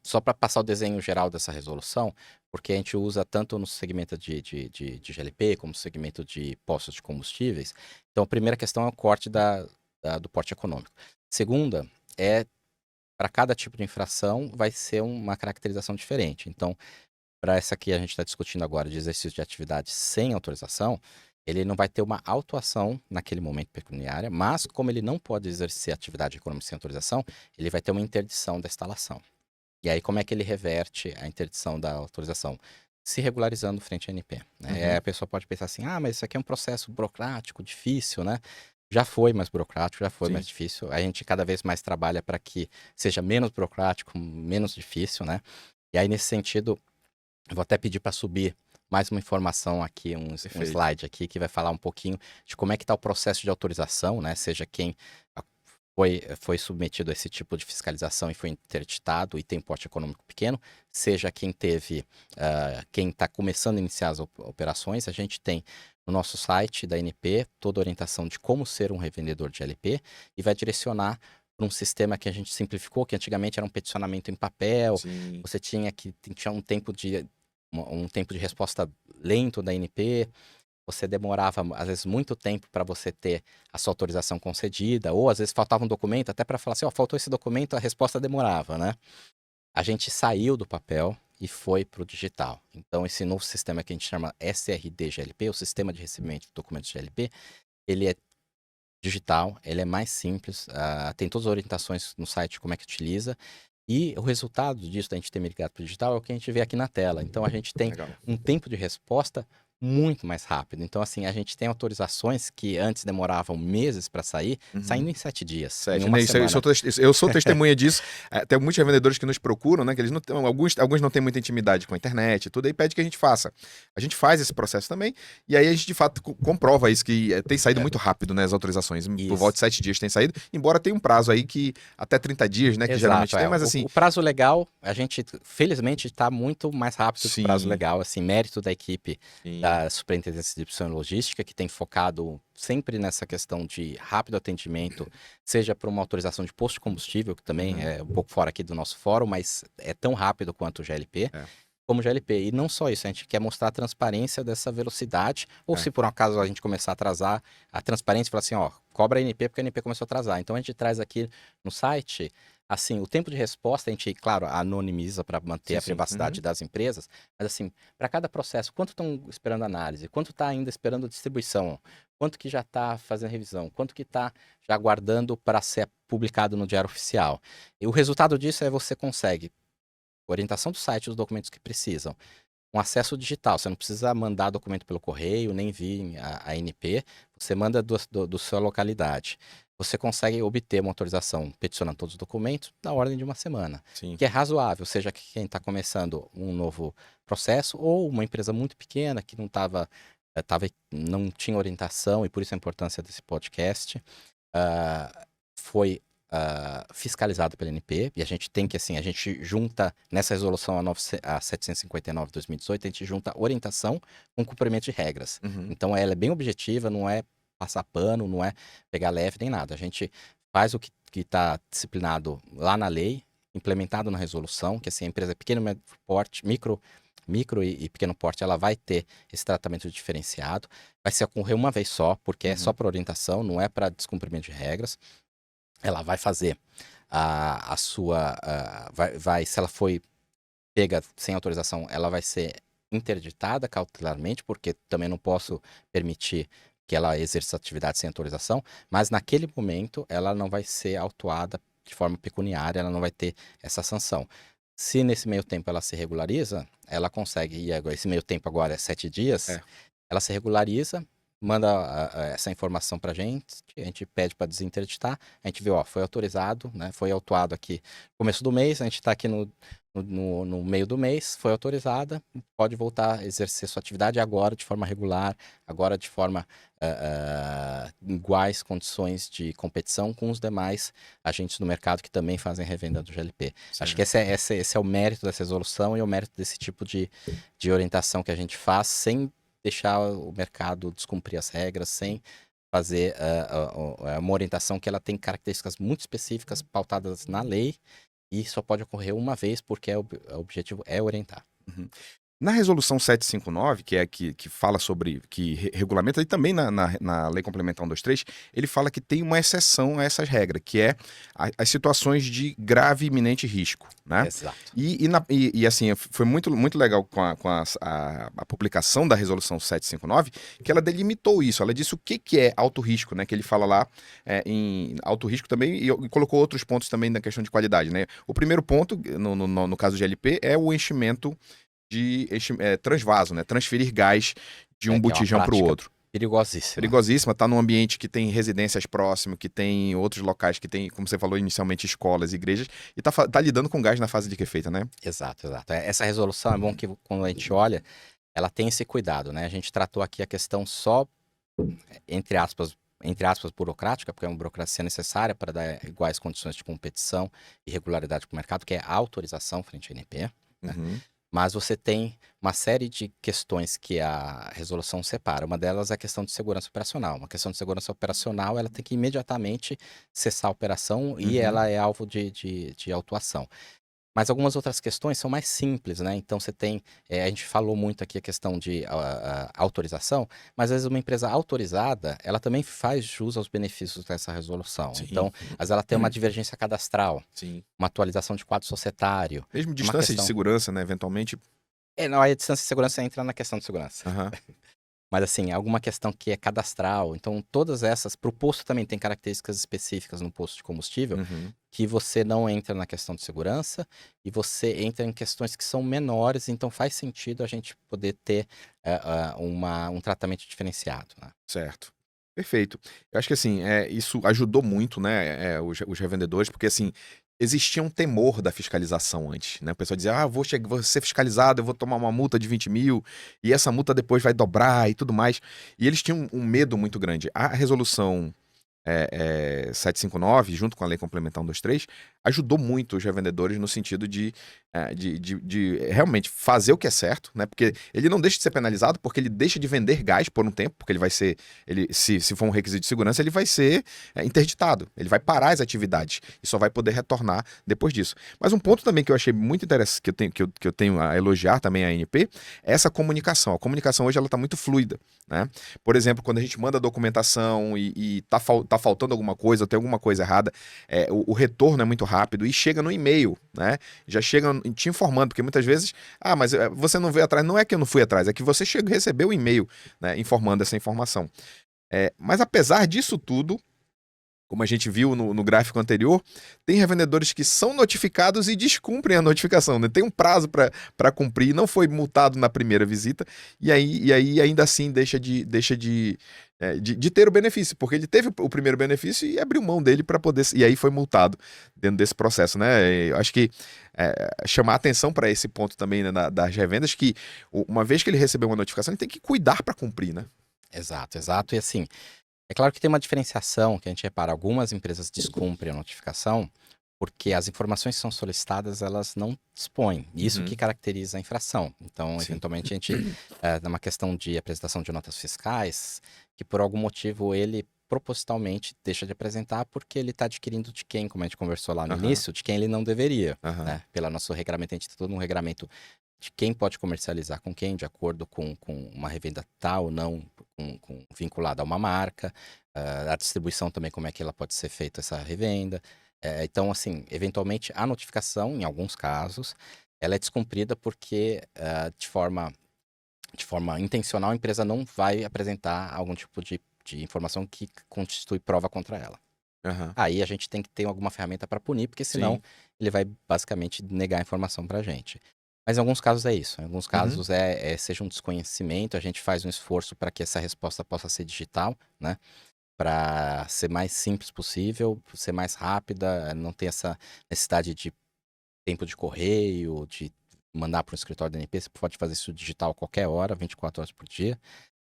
só para passar o desenho geral dessa resolução, porque a gente usa tanto no segmento de GLP como no segmento de postos de combustíveis. Então, a primeira questão é o corte do porte econômico. Segunda é, para cada tipo de infração, vai ser uma caracterização diferente. Então, para essa que a gente está discutindo agora, de exercício de atividade sem autorização, ele não vai ter uma autuação naquele momento pecuniária, mas como ele não pode exercer atividade econômica sem autorização, ele vai ter uma interdição da instalação. E aí, como é que ele reverte a interdição da autorização? Se regularizando frente à ANP. Né? Uhum. A pessoa pode pensar assim, mas isso aqui é um processo burocrático, difícil, né? Já foi mais burocrático, já foi Sim. mais difícil. A gente cada vez mais trabalha para que seja menos burocrático, menos difícil, né? E aí, nesse sentido, eu vou até pedir para subir mais uma informação aqui, um slide aqui, que vai falar um pouquinho de como é que está o processo de autorização, né? Seja quem foi submetido a esse tipo de fiscalização e foi interditado e tem porte econômico pequeno, seja quem teve, quem está começando a iniciar as operações, a gente tem no nosso site da ANP toda a orientação de como ser um revendedor de LP e vai direcionar para um sistema que a gente simplificou, que antigamente era um peticionamento em papel, Sim. você tinha um tempo de resposta lento da ANP, você demorava, às vezes, muito tempo para você ter a sua autorização concedida, ou às vezes faltava um documento, até para falar assim, faltou esse documento, a resposta demorava, né? A gente saiu do papel e foi para o digital. Então, esse novo sistema que a gente chama SRD-GLP, o Sistema de Recebimento de Documentos GLP, ele é digital, ele é mais simples, tem todas as orientações no site de como é que utiliza, e o resultado disso, da gente ter migrado para o digital, é o que a gente vê aqui na tela. Então, a gente tem um tempo de resposta muito mais rápido. Então, assim, a gente tem autorizações que antes demoravam meses para sair, saindo em 7 dias. Em uma semana. Eu sou testemunha disso. Tem muitos revendedores que nos procuram, né? Que eles não, alguns não têm muita intimidade com a internet e tudo, aí pede que a gente faça. A gente faz esse processo também, e aí a gente de fato comprova isso, que tem saído muito rápido, né? As autorizações. Por volta de 7 dias tem saído, embora tenha um prazo aí que até 30 dias, né? Que geralmente tem, mas assim. O prazo legal, a gente, felizmente, está muito mais rápido que o prazo legal, assim, mérito da equipe da Superintendência de Distribuição e Logística, que tem focado sempre nessa questão de rápido atendimento, seja para uma autorização de posto de combustível, que também é um pouco fora aqui do nosso fórum, mas é tão rápido quanto o GLP, como o GLP. E não só isso, a gente quer mostrar a transparência dessa velocidade, ou se por um acaso a gente começar a atrasar, a transparência fala assim, cobra a ANP porque a ANP começou a atrasar. Então a gente traz aqui no site, assim, o tempo de resposta a gente, claro, anonimiza para manter a privacidade das empresas, mas assim, para cada processo, quanto estão esperando análise, quanto está ainda esperando distribuição, quanto que já está fazendo revisão, quanto que está já aguardando para ser publicado no Diário Oficial. E o resultado disso é você consegue orientação do site, os documentos que precisam, um acesso digital, você não precisa mandar documento pelo correio, nem vir a ANP, você manda do sua localidade. Você consegue obter uma autorização peticionando todos os documentos na ordem de uma semana, que é razoável, seja quem está começando um novo processo ou uma empresa muito pequena que não tinha orientação, e por isso a importância desse podcast, foi fiscalizado pela ANP, e a gente tem que, assim, a gente junta, nessa resolução a 759 de 2018, a gente junta orientação com cumprimento de regras. Uhum. Então, ela é bem objetiva, não é passar pano, não é pegar leve nem nada. A gente faz o que está disciplinado lá na lei, implementado na resolução, que assim, a empresa pequeno, médio porte, micro e pequeno porte, ela vai ter esse tratamento diferenciado. Vai se ocorrer uma vez só, porque é só para orientação, não é para descumprimento de regras. Ela vai fazer a sua. Se ela foi pega sem autorização, ela vai ser interditada cautelarmente, porque também não posso permitir que ela exerça atividade sem autorização, mas naquele momento ela não vai ser autuada de forma pecuniária, ela não vai ter essa sanção. Se nesse meio tempo ela se regulariza, ela consegue, e esse meio tempo agora é 7 dias, ela se regulariza, manda essa informação pra gente, a gente pede para desinterditar, a gente vê, ó, foi autorizado, né, foi autuado aqui no começo do mês, a gente está aqui no meio do mês, foi autorizada, pode voltar a exercer sua atividade agora de forma regular, agora de forma iguais condições de competição com os demais agentes do mercado que também fazem revenda do GLP. Sim. Acho que esse é o mérito dessa resolução e o mérito desse tipo de orientação que a gente faz sem deixar o mercado descumprir as regras, sem fazer uma orientação que ela tem características muito específicas pautadas na lei e só pode ocorrer uma vez porque o objetivo é orientar. Uhum. Na resolução 759, que é que fala sobre, que regulamenta, e também na Lei Complementar 123, ele fala que tem uma exceção a essas regras, que é as situações de grave e iminente risco, né? Exato. E assim, foi muito, muito legal com a publicação da resolução 759, que ela delimitou isso, ela disse o que é alto risco, né? Que ele fala lá em alto risco também, e colocou outros pontos também na questão de qualidade, né? O primeiro ponto, no caso do GLP, é o enchimento de transvaso, né? Transferir gás de um botijão para o outro. Perigosíssima. Perigosíssima, tá num ambiente que tem residências próximas, que tem outros locais que tem, como você falou inicialmente, escolas, igrejas, e tá lidando com gás na fase de que é feita, né? Exato. Essa resolução é bom que quando a gente olha, ela tem esse cuidado, né? A gente tratou aqui a questão só, entre aspas, burocrática, porque é uma burocracia necessária para dar iguais condições de competição e regularidade para o mercado, que é a autorização frente à ANP, né? Uhum. Mas você tem uma série de questões que a resolução separa. Uma delas é a questão de segurança operacional. Uma questão de segurança operacional, ela tem que imediatamente cessar a operação e ela é alvo de autuação. Mas algumas outras questões são mais simples, né? Então você tem, a gente falou muito aqui a questão de autorização, mas às vezes uma empresa autorizada, ela também faz jus aos benefícios dessa resolução. Sim. Então, às vezes ela tem uma divergência cadastral, Sim. uma atualização de quadro societário. Mesmo distância de segurança, né? Eventualmente. Não, a distância de segurança entra na questão de segurança. Uhum. Mas assim, alguma questão que é cadastral. Então, todas essas, para o posto também tem características específicas no posto de combustível, que você não entra na questão de segurança e você entra em questões que são menores, então faz sentido a gente poder ter um tratamento diferenciado, né? Certo. Perfeito. Eu acho que assim, isso ajudou muito, né, os revendedores, porque assim, existia um temor da fiscalização antes, né? O pessoal dizia, vou ser fiscalizado, eu vou tomar uma multa de 20 mil, e essa multa depois vai dobrar e tudo mais. E eles tinham um medo muito grande. A resolução 759, junto com a Lei Complementar 123, ajudou muito os revendedores no sentido de realmente fazer o que é certo, né? Porque ele não deixa de ser penalizado, porque ele deixa de vender gás por um tempo, porque ele vai ser, se for um requisito de segurança, ele vai ser interditado, ele vai parar as atividades e só vai poder retornar depois disso. Mas um ponto também que eu achei muito interessante, que eu tenho a elogiar também a ANP, é essa comunicação. A comunicação hoje ela está muito fluida, né? Por exemplo, quando a gente manda documentação e tá faltando alguma coisa, tem alguma coisa errada, o retorno é muito rápido e chega no e-mail, né? Já chega te informando, porque muitas vezes, mas você não veio atrás. Não é que eu não fui atrás, é que você recebeu o e-mail, né, informando essa informação. Mas apesar disso tudo, como a gente viu no gráfico anterior, tem revendedores que são notificados e descumprem a notificação, né? Tem um prazo para cumprir, não foi multado na primeira visita, e aí ainda assim deixa de ter o benefício, porque ele teve o primeiro benefício e abriu mão dele para poder, e aí foi multado dentro desse processo, né? Eu acho que chamar atenção para esse ponto também, né, das revendas, que uma vez que ele recebeu uma notificação, ele tem que cuidar para cumprir, né? Exato. E assim, É claro que tem uma diferenciação que a gente repara, algumas empresas descumprem a notificação porque as informações que são solicitadas, elas não dispõem. Isso que Uhum. caracteriza a infração. Então, Sim. eventualmente, a gente, numa questão de apresentação de notas fiscais, que por algum motivo ele propositalmente deixa de apresentar porque ele está adquirindo de quem, como a gente conversou lá no Aham, início, de quem ele não deveria, aham. né? Pelo nosso regramento, a gente tem todo um regramento de quem pode comercializar com quem, de acordo com uma revenda tal ou não, vinculada a uma marca, a distribuição também, como é que ela pode ser feita essa revenda. Então, assim, eventualmente a notificação, em alguns casos, ela é descumprida porque de forma intencional a empresa não vai apresentar algum tipo de informação que constitui prova contra ela. Aham. Aí a gente tem que ter alguma ferramenta para punir, porque senão Sim. ele vai basicamente negar a informação para a gente. Mas em alguns casos é isso. Em alguns Uhum. casos seja um desconhecimento, a gente faz um esforço para que essa resposta possa ser digital, né? Para ser mais simples possível, ser mais rápida, não ter essa necessidade de tempo de correio, de mandar para o escritório da NP. Você pode fazer isso digital a qualquer hora, 24 horas por dia.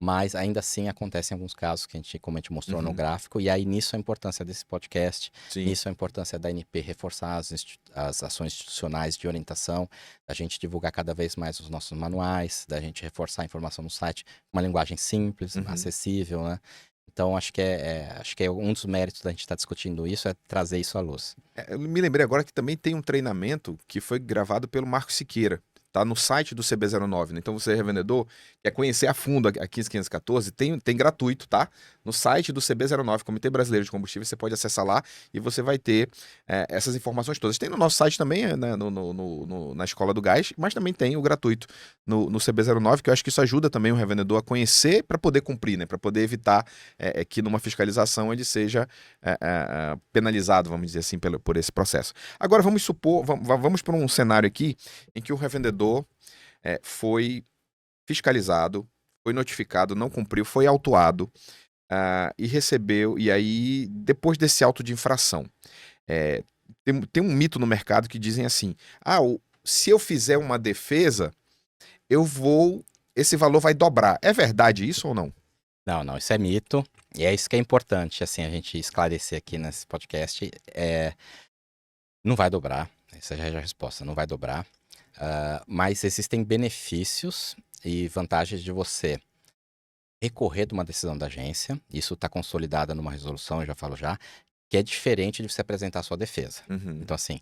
Mas ainda assim acontecem alguns casos que a gente, como a gente mostrou no Uhum. gráfico, e aí nisso a importância desse podcast, Sim. nisso a importância da NP reforçar as ações institucionais de orientação, da gente divulgar cada vez mais os nossos manuais, da gente reforçar a informação no site, uma linguagem simples, Uhum. acessível, né? Então acho que é um dos méritos da gente estar discutindo isso, é trazer isso à luz. Eu me lembrei agora que também tem um treinamento que foi gravado pelo Marco Siqueira. Tá no site do CB09, né? Então você, revendedor, quer conhecer a fundo a 15514, tem gratuito, tá? No site do CB09, Comitê Brasileiro de Combustível, você pode acessar lá e você vai ter essas informações todas. Tem no nosso site também, né, na Escola do Gás, mas também tem o gratuito no CB09, que eu acho que isso ajuda também o revendedor a conhecer para poder cumprir, né? Para poder evitar que numa fiscalização ele seja penalizado, vamos dizer assim, por esse processo. Agora vamos supor, vamos para um cenário aqui em que o revendedor foi fiscalizado, foi notificado, não cumpriu, foi autuado e recebeu, e aí, depois desse auto de infração, é, tem um mito no mercado que dizem assim: se eu fizer uma defesa, eu vou. Esse valor vai dobrar. É verdade isso ou não? Não, não, isso é mito, e é isso que é importante, assim, a gente esclarecer aqui nesse podcast, não vai dobrar, essa já é a resposta, não vai dobrar. Mas existem benefícios e vantagens de você recorrer de uma decisão da agência, isso está consolidado numa resolução, eu já falo já, que é diferente de você apresentar a sua defesa. Uhum, Então, assim,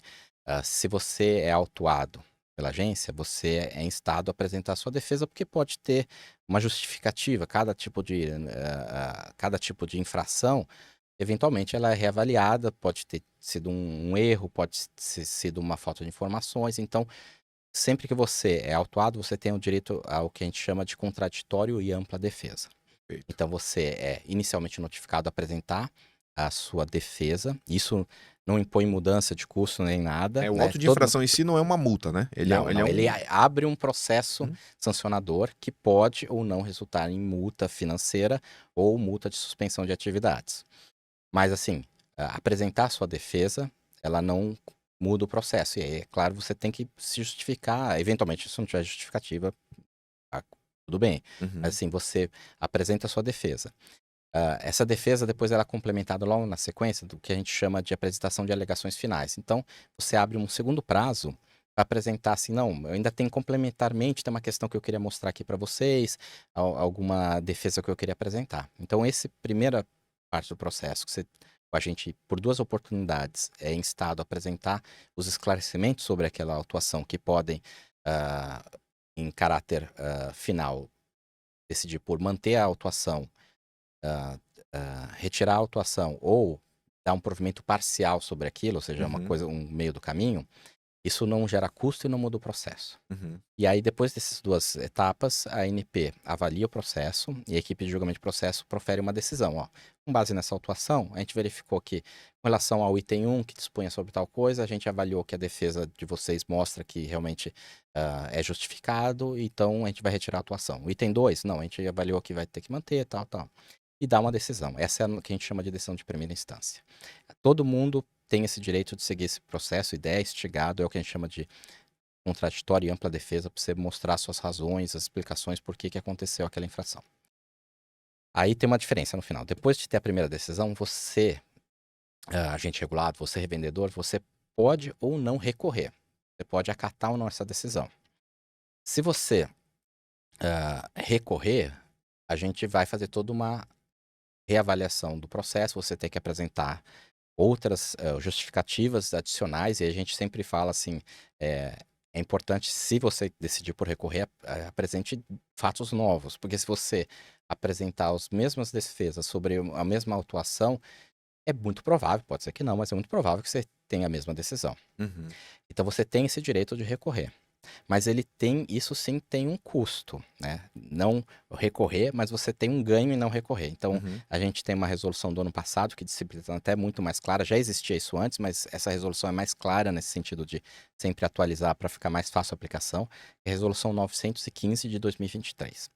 se você é autuado pela agência, você é instado a apresentar a sua defesa, porque pode ter uma justificativa. Cada tipo de infração, eventualmente, ela é reavaliada, pode ter sido um erro, pode ter sido uma falta de informações. Então, sempre que você é autuado, você tem o direito ao que a gente chama de contraditório e ampla defesa. perfeito. Então você é inicialmente notificado a apresentar a sua defesa. Isso não impõe mudança de curso nem nada, O né? auto de infração em si não é uma multa, né? Não, Ele é não. Ele um. abre um processo Hum, sancionador que pode ou não resultar em multa financeira ou multa de suspensão de atividades. Mas assim, apresentar a sua defesa, ela não muda o processo. E aí, é claro, você tem que se justificar. Eventualmente, se não tiver justificativa, ah, tudo bem. Mas Uhum, assim, você apresenta a sua defesa. Essa defesa depois ela é complementada logo na sequência do que a gente chama de apresentação de alegações finais. Então, você abre um segundo prazo para apresentar assim, não, eu ainda tenho complementarmente, tem uma questão que eu queria mostrar aqui para vocês, alguma defesa que eu queria apresentar. Então, essa primeira parte do processo, que a gente, por duas oportunidades, é instado a apresentar os esclarecimentos sobre aquela autuação que podem, ah, em caráter final, decidir por manter a autuação, ah, retirar a autuação ou dar um provimento parcial sobre aquilo, ou seja, uma uhum, coisa, um meio do caminho, isso não gera custo e não muda o processo. uhum. E aí, depois dessas duas etapas, a ANP avalia o processo e a equipe de julgamento de processo profere uma decisão. Ó. Com base nessa autuação, a gente verificou que, com relação ao item 1, que dispunha sobre tal coisa, a gente avaliou que a defesa de vocês mostra que realmente é justificado, então a gente vai retirar a atuação. O item 2, não, a gente avaliou que vai ter que manter, tal, tal. E dá uma decisão. Essa é o que a gente chama de decisão de primeira instância. Todo mundo tem esse direito de seguir esse processo, ideia, instigado, é o que a gente chama de contraditória e ampla defesa, para você mostrar suas razões, as explicações por que aconteceu aquela infração. Aí tem uma diferença no final. Depois de ter a primeira decisão, você, agente regulado, você revendedor, você pode ou não recorrer. Você pode acatar ou não essa decisão. Se você recorrer, a gente vai fazer toda uma reavaliação do processo, você tem que apresentar outras justificativas adicionais, e a gente sempre fala assim, é importante, se você decidir por recorrer, apresente fatos novos, porque se você apresentar as mesmas defesas sobre a mesma autuação, é muito provável, pode ser que não, mas é muito provável que você tenha a mesma decisão. Uhum. Então você tem esse direito de recorrer. Mas isso sim tem um custo, né? Não recorrer, mas você tem um ganho em não recorrer. Então, Uhum. a gente tem uma resolução do ano passado que disciplina até muito mais clara. Já existia isso antes, mas essa resolução é mais clara nesse sentido de sempre atualizar para ficar mais fácil a aplicação. É a resolução 915 de 2023.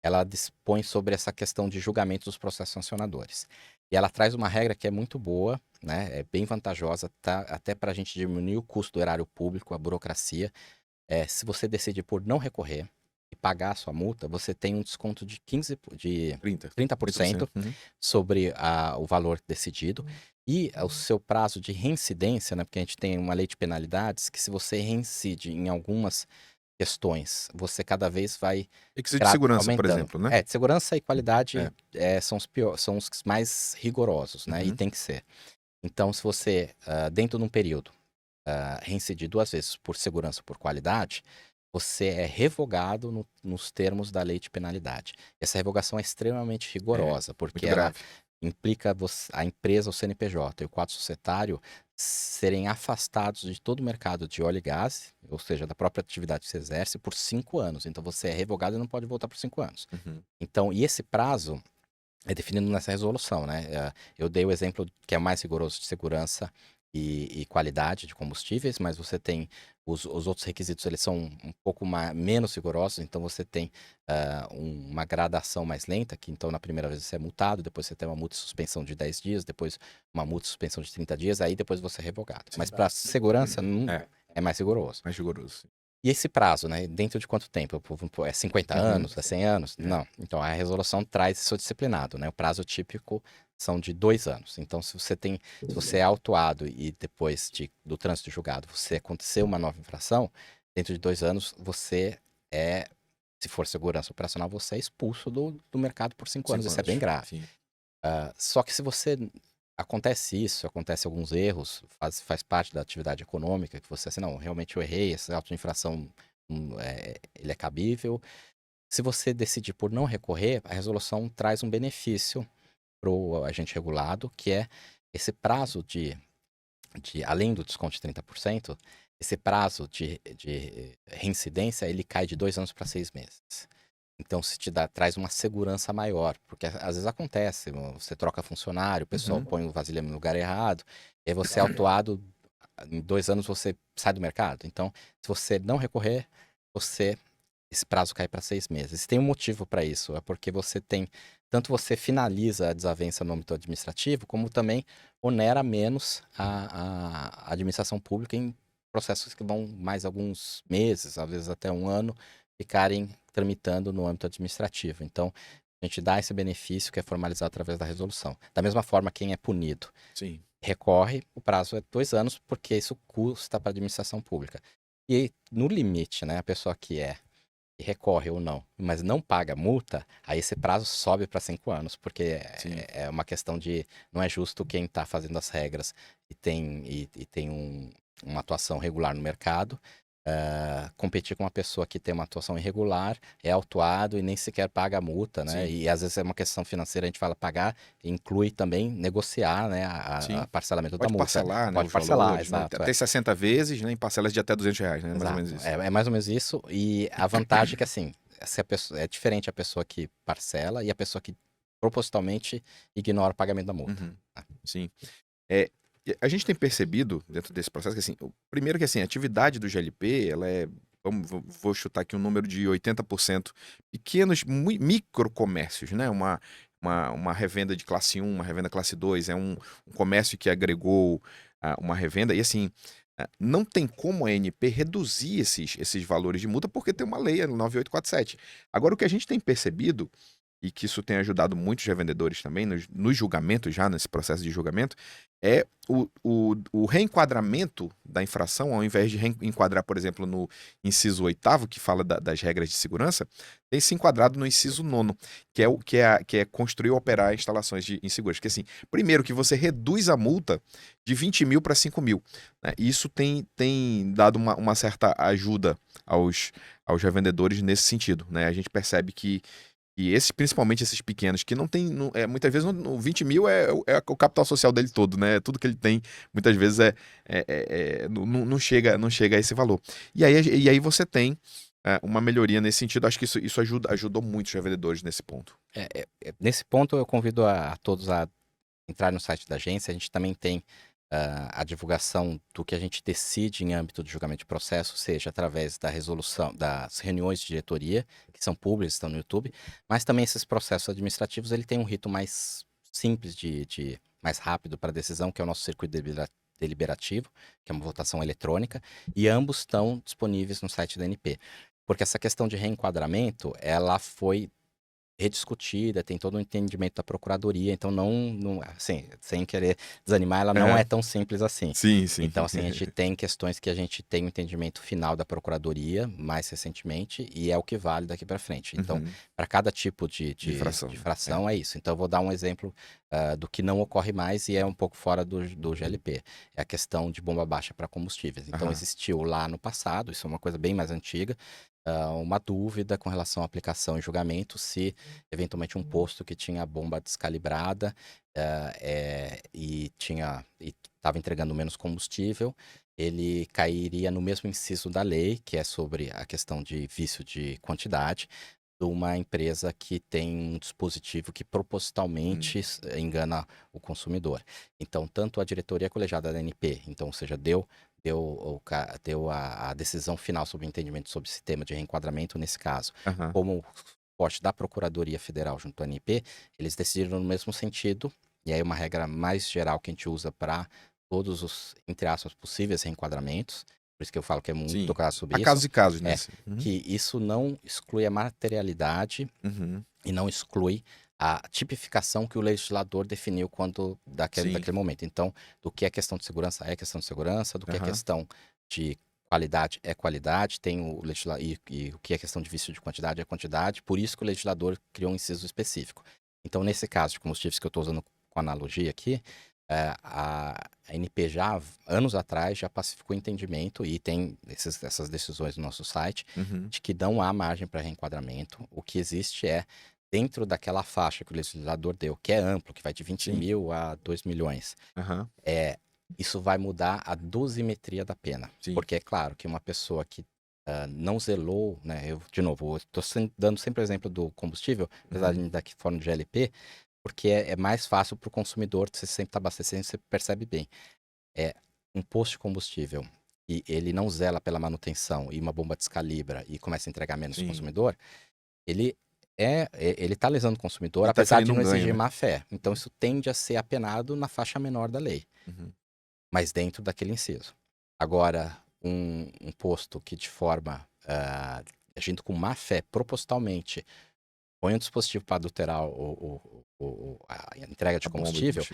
Ela dispõe sobre essa questão de julgamento dos processos sancionadores. E ela traz uma regra que é muito boa, né? É bem vantajosa, tá? Até para a gente diminuir o custo do erário público, a burocracia. Se você decidir por não recorrer e pagar a sua multa, você tem um desconto de 30% Uhum. sobre o valor decidido. E o seu prazo de reincidência, né? Porque a gente tem uma lei de penalidades que, se você reincide em algumas questões, você cada vez vai Requisito de segurança, por aumentando. exemplo, né? De segurança e qualidade É. são os mais rigorosos, né? E Uhum. tem que ser. Então, se você, dentro de um período, reincidir 2 vezes por segurança ou por qualidade, você é revogado nos termos da lei de penalidade. Essa revogação é extremamente rigorosa, porque Muito ela grave. implica a empresa, o CNPJ e o quadro societário serem afastados de todo o mercado de óleo e gás, ou seja, da própria atividade que você exerce, por 5 anos. Então você é revogado e não pode voltar por 5 anos. Uhum. Então, e esse prazo é definido nessa resolução, né? Eu dei o exemplo que é mais rigoroso de segurança e qualidade de combustíveis, mas você tem os outros requisitos, eles são um pouco menos rigorosos, então você tem uma gradação mais lenta, que então na primeira vez você é multado, depois você tem uma multa e suspensão de 10 dias, depois uma multa e suspensão de 30 dias, aí depois você é revogado. Mas para segurança é mais rigoroso. Mais rigoroso. E esse prazo, né? Dentro de quanto tempo? É 50 anos? É 100 anos? É. Não. Então, a resolução traz isso disciplinado, né? O prazo típico são de 2 anos. Então, se você é autuado e depois do trânsito julgado, você aconteceu uma nova infração, dentro de 2 anos, se for segurança operacional, você é expulso do mercado por 5 anos. Isso é bem grave. Sim. Só que se você acontece alguns erros, faz parte da atividade econômica, que você assim, não, realmente eu errei, essa autoinfração ele é cabível. Se você decidir por não recorrer, a resolução traz um benefício para o agente regulado, que é esse prazo além do desconto de 30%, esse prazo de reincidência, ele cai de 2 anos para 6 meses. Então, traz uma segurança maior, porque às vezes acontece, você troca funcionário, o pessoal põe o vasilhame no lugar errado, e aí você é autuado, em 2 anos você sai do mercado. Então, se você não recorrer, esse prazo cai para 6 meses. E tem um motivo para isso, é porque tanto você finaliza a desavença no âmbito administrativo, como também onera menos a administração pública em processos que vão mais alguns meses, às vezes até um ano, ficarem tramitando no âmbito administrativo. Então, a gente dá esse benefício que é formalizado através da resolução. Da mesma forma, quem é punido Sim. recorre, o prazo é 2 anos, porque isso custa para a administração pública. E no limite, né, a pessoa que recorre ou não, mas não paga multa, aí esse prazo sobe para 5 anos, porque é uma questão de não é justo quem está fazendo as regras e tem uma atuação regular no mercado, competir com uma pessoa que tem uma atuação irregular, é autuado e nem sequer paga a multa, né? Sim. E às vezes é uma questão financeira, a gente fala pagar, inclui também negociar, né, a parcelamento da multa. Parcelar, né? Pode os parcelar, valores, né? exato. Até 60 vezes, né? Em parcelas de até R$ 200, né? Mais ou menos isso. É mais ou menos isso. E a vantagem é que, assim, se a pessoa, é diferente a pessoa que parcela e a pessoa que propositalmente ignora o pagamento da multa. Uhum. Sim. E a gente tem percebido dentro desse processo que, assim, primeiro que, assim, a atividade do GLP, ela é, vou chutar aqui um número de 80% pequenos, microcomércios, né? Uma revenda de classe 1, uma revenda classe 2, é um comércio que agregou uma revenda, e assim, não tem como a ANP reduzir esses valores de multa, porque tem uma lei, a 9847. Agora, o que a gente tem percebido, e que isso tem ajudado muitos revendedores também nos julgamentos, já nesse processo de julgamento, é o reenquadramento da infração, ao invés de reenquadrar, por exemplo, no inciso 8º, que fala das regras de segurança, tem se enquadrado no inciso 9º, que é construir ou operar instalações inseguras. Que assim, primeiro que você reduz a multa de 20 mil para 5 mil. Né? E isso tem dado uma certa ajuda aos revendedores nesse sentido. Né? A gente percebe que principalmente esses pequenos, que não tem, muitas vezes, 20 mil é o capital social dele todo, né? Tudo que ele tem, muitas vezes, não chega a esse valor. E aí você tem uma melhoria nesse sentido. Acho que isso ajudou muito os revendedores nesse ponto. Nesse ponto, eu convido a todos a entrar no site da agência. A gente também tem a divulgação do que a gente decide em âmbito de julgamento de processo, seja através da resolução, das reuniões de diretoria, que são públicas, estão no YouTube, mas também esses processos administrativos, ele tem um rito mais simples, mais rápido para decisão, que é o nosso circuito deliberativo, que é uma votação eletrônica, e ambos estão disponíveis no site da ANP. Porque essa questão de reenquadramento, ela foi rediscutida, tem todo um entendimento da procuradoria, então assim, sem querer desanimar, ela não é tão simples assim. Sim, sim. Então, assim, a gente tem questões que a gente tem o entendimento final da procuradoria, mais recentemente, e é o que vale daqui para frente. Então, para cada tipo de infração é isso. Então, eu vou dar um exemplo do que não ocorre mais e é um pouco fora do GLP. É a questão de bomba baixa para combustíveis. Então, existiu lá no passado, isso é uma coisa bem mais antiga, uma dúvida com relação à aplicação e julgamento, se eventualmente um posto que tinha a bomba descalibrada e estava entregando menos combustível, ele cairia no mesmo inciso da lei, que é sobre a questão de vício de quantidade, de uma empresa que tem um dispositivo que propositalmente engana o consumidor. Então, tanto a diretoria colegiada da ANP, então, ou seja, deu a decisão final sobre o entendimento sobre o sistema de reenquadramento nesse caso, como o suporte da Procuradoria Federal junto à ANP, eles decidiram no mesmo sentido, e aí uma regra mais geral que a gente usa para todos os, entre aspas, possíveis reenquadramentos, por isso que eu falo que é muito tocado sobre isso. Casos e casos, né? Que isso não exclui a materialidade e não exclui a tipificação que o legislador definiu daquele momento. Então, do que é questão de segurança é questão de segurança, do que é questão de qualidade é qualidade, tem o legislador e o que é questão de vício de quantidade é quantidade, por isso que o legislador criou um inciso específico. Então, nesse caso de combustíveis que eu estou usando com analogia aqui, a ANP já, anos atrás, já pacificou o entendimento e tem essas decisões no nosso site de que não há margem para reenquadramento. O que existe é, dentro daquela faixa que o legislador deu, que é amplo, que vai de 20 mil a 2 milhões, isso vai mudar a dosimetria da pena. Porque é claro que uma pessoa que não zelou, né? De novo, estou dando sempre o exemplo do combustível, apesar de daqui forma de GLP, porque é mais fácil para o consumidor, você sempre está abastecendo, você percebe bem. Um posto de combustível e ele não zela pela manutenção e uma bomba descalibra e começa a entregar menos ao consumidor, ele está lesando o consumidor, apesar de não exigir má fé. Então, isso tende a ser apenado na faixa menor da lei, mas dentro daquele inciso. Agora, um posto que de forma, agindo com má fé, propositalmente, põe um dispositivo para adulterar a entrega de combustível,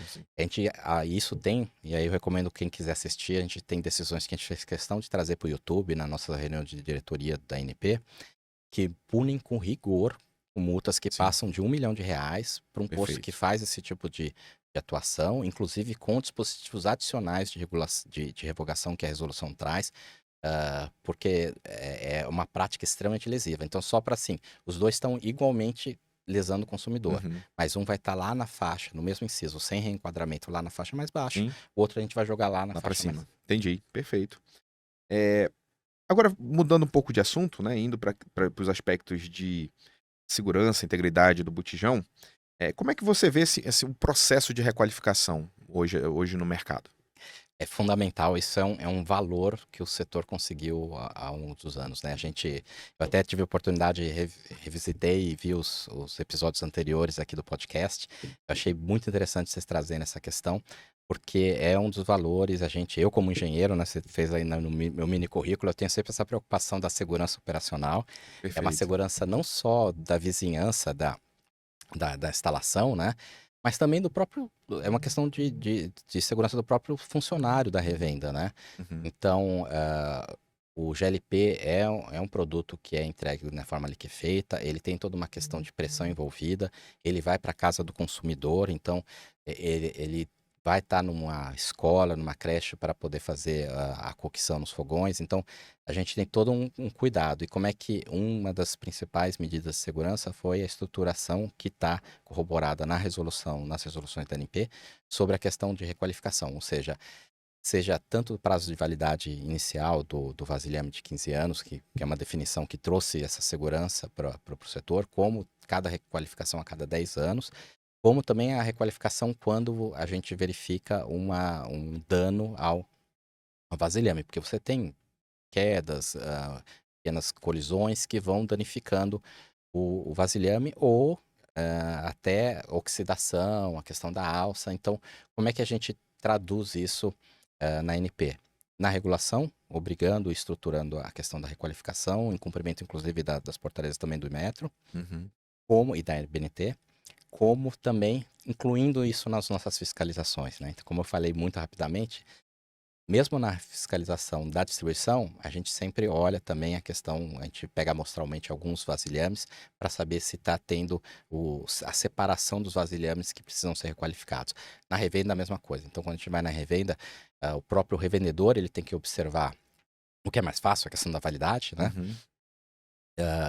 isso tem, e aí eu recomendo quem quiser assistir, a gente tem decisões que a gente fez questão de trazer para o YouTube, na nossa reunião de diretoria da ANP, que punem com rigor, com multas que passam de R$1 milhão para um posto que faz esse tipo de atuação, inclusive com dispositivos adicionais de revogação que a resolução traz, porque é uma prática extremamente lesiva. Então, só para assim, os dois estão igualmente lesando o consumidor, mas um vai estar lá na faixa, no mesmo inciso, sem reenquadramento lá na faixa mais baixa, o outro a gente vai jogar lá na faixa cima. Entendi, perfeito. Agora, mudando um pouco de assunto, né, indo para os aspectos de segurança, integridade do botijão, como é que você vê o processo de requalificação hoje no mercado? É fundamental, isso é um valor que o setor conseguiu ao longo dos anos, né? Eu até tive a oportunidade, revisitei e vi os episódios anteriores aqui do podcast. Eu achei muito interessante vocês trazerem essa questão, porque é um dos valores, eu como engenheiro, né, você fez aí no meu mini currículo, eu tenho sempre essa preocupação da segurança operacional. Perfeito. É uma segurança não só da vizinhança, da instalação, né? Mas também do próprio. É uma questão de segurança do próprio funcionário da revenda, né? Uhum. Então, o GLP é um produto que é entregue na forma liquefeita, ele tem toda uma questão de pressão envolvida, ele vai para a casa do consumidor, então ele vai estar numa escola, numa creche para poder fazer a cocção nos fogões. Então, a gente tem todo um cuidado. E como é que uma das principais medidas de segurança foi a estruturação que está corroborada nas resoluções da ANP sobre a questão de requalificação, ou seja tanto o prazo de validade inicial do vasilhame de 15 anos, que é uma definição que trouxe essa segurança para o setor, como cada requalificação a cada 10 anos, como também a requalificação quando a gente verifica um dano ao vasilhame, porque você tem quedas, pequenas colisões que vão danificando o vasilhame ou até oxidação, a questão da alça. Então, como é que a gente traduz isso na NP? Na regulação, obrigando e estruturando a questão da requalificação, em cumprimento, inclusive, das portarias também do Metro, Uhum. e da BNT, como também incluindo isso nas nossas fiscalizações, né? Então, como eu falei muito rapidamente, mesmo na fiscalização da distribuição, a gente sempre olha também a questão, a gente pega amostralmente alguns vasilhames para saber se está tendo a separação dos vasilhames que precisam ser requalificados. Na revenda, a mesma coisa. Então, quando a gente vai na revenda, o próprio revendedor ele tem que observar o que é mais fácil, a questão da validade, né? Uhum.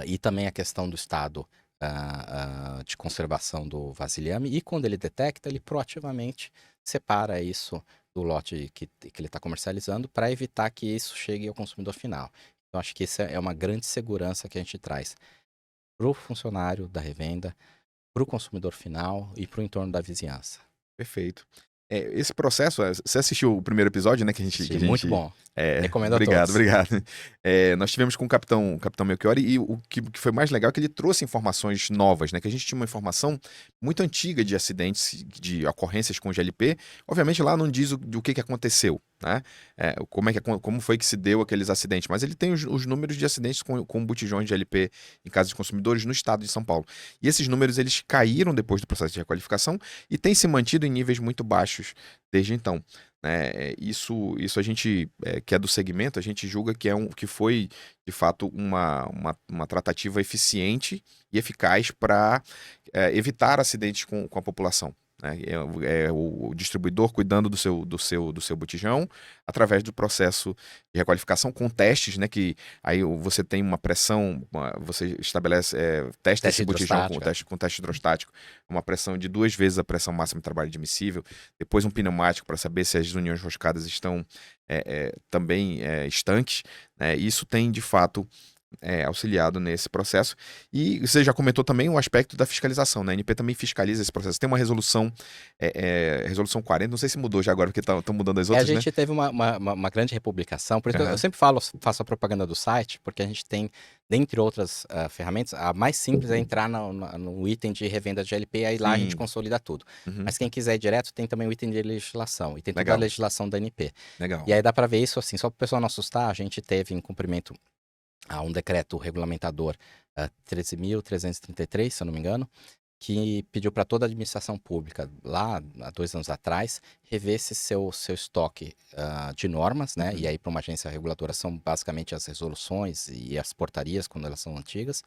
E também a questão do estado de conservação do vasilhame. E quando ele detecta, ele proativamente separa isso do lote que ele está comercializando para evitar que isso chegue ao consumidor final. Então, acho que isso é uma grande segurança que a gente traz para o funcionário da revenda, para o consumidor final e para o entorno da vizinhança. Perfeito. Esse processo, você assistiu o primeiro episódio, né? Sim, muito bom. Recomendo a Obrigado, todos. obrigado. Nós tivemos com o Capitão Melchiori e o que foi mais legal é que ele trouxe informações novas, né? Que a gente tinha uma informação muito antiga de acidentes, de ocorrências com GLP. Obviamente lá não diz o que aconteceu, né? Como foi que se deu aqueles acidentes, mas ele tem os números de acidentes com botijões de GLP em casas de consumidores no estado de São Paulo. E esses números eles caíram depois do processo de requalificação e têm se mantido em níveis muito baixos desde então. Isso a gente, que é do segmento, a gente julga que foi, de fato, uma tratativa eficiente e eficaz para evitar acidentes com a população. Né? O distribuidor cuidando do seu botijão através do processo de requalificação com testes, né? Que aí você tem uma pressão, você estabelece, testa esse Teste botijão hidrostático. com teste hidrostático, uma pressão de 2 vezes a pressão máxima de trabalho admissível, depois um pneumático para saber se as uniões roscadas estão também estanques, né? Isso tem de fato auxiliado nesse processo. E você já comentou também o aspecto da fiscalização, né? A ANP também fiscaliza esse processo. Tem uma resolução, resolução 40, não sei se mudou já agora, porque estão mudando as A outras, né? gente teve uma grande republicação, por isso que eu Aham. sempre faço a propaganda do site, porque a gente tem, dentre outras ferramentas, a mais simples é entrar no item de revenda de LP, aí lá a gente Sim. consolida tudo. Uhum. Mas quem quiser ir direto, tem também o item de legislação, e tem toda a Legal, legislação da NP. legal. E aí dá para ver isso, assim, só para o pessoal não assustar, a gente teve em cumprimento a um decreto regulamentador 13.333, se eu não me engano, que pediu para toda a administração pública, lá há 2 anos atrás, rever esse seu estoque de normas, né? Uhum. E aí, para uma agência reguladora, são basicamente as resoluções e as portarias, quando elas são antigas,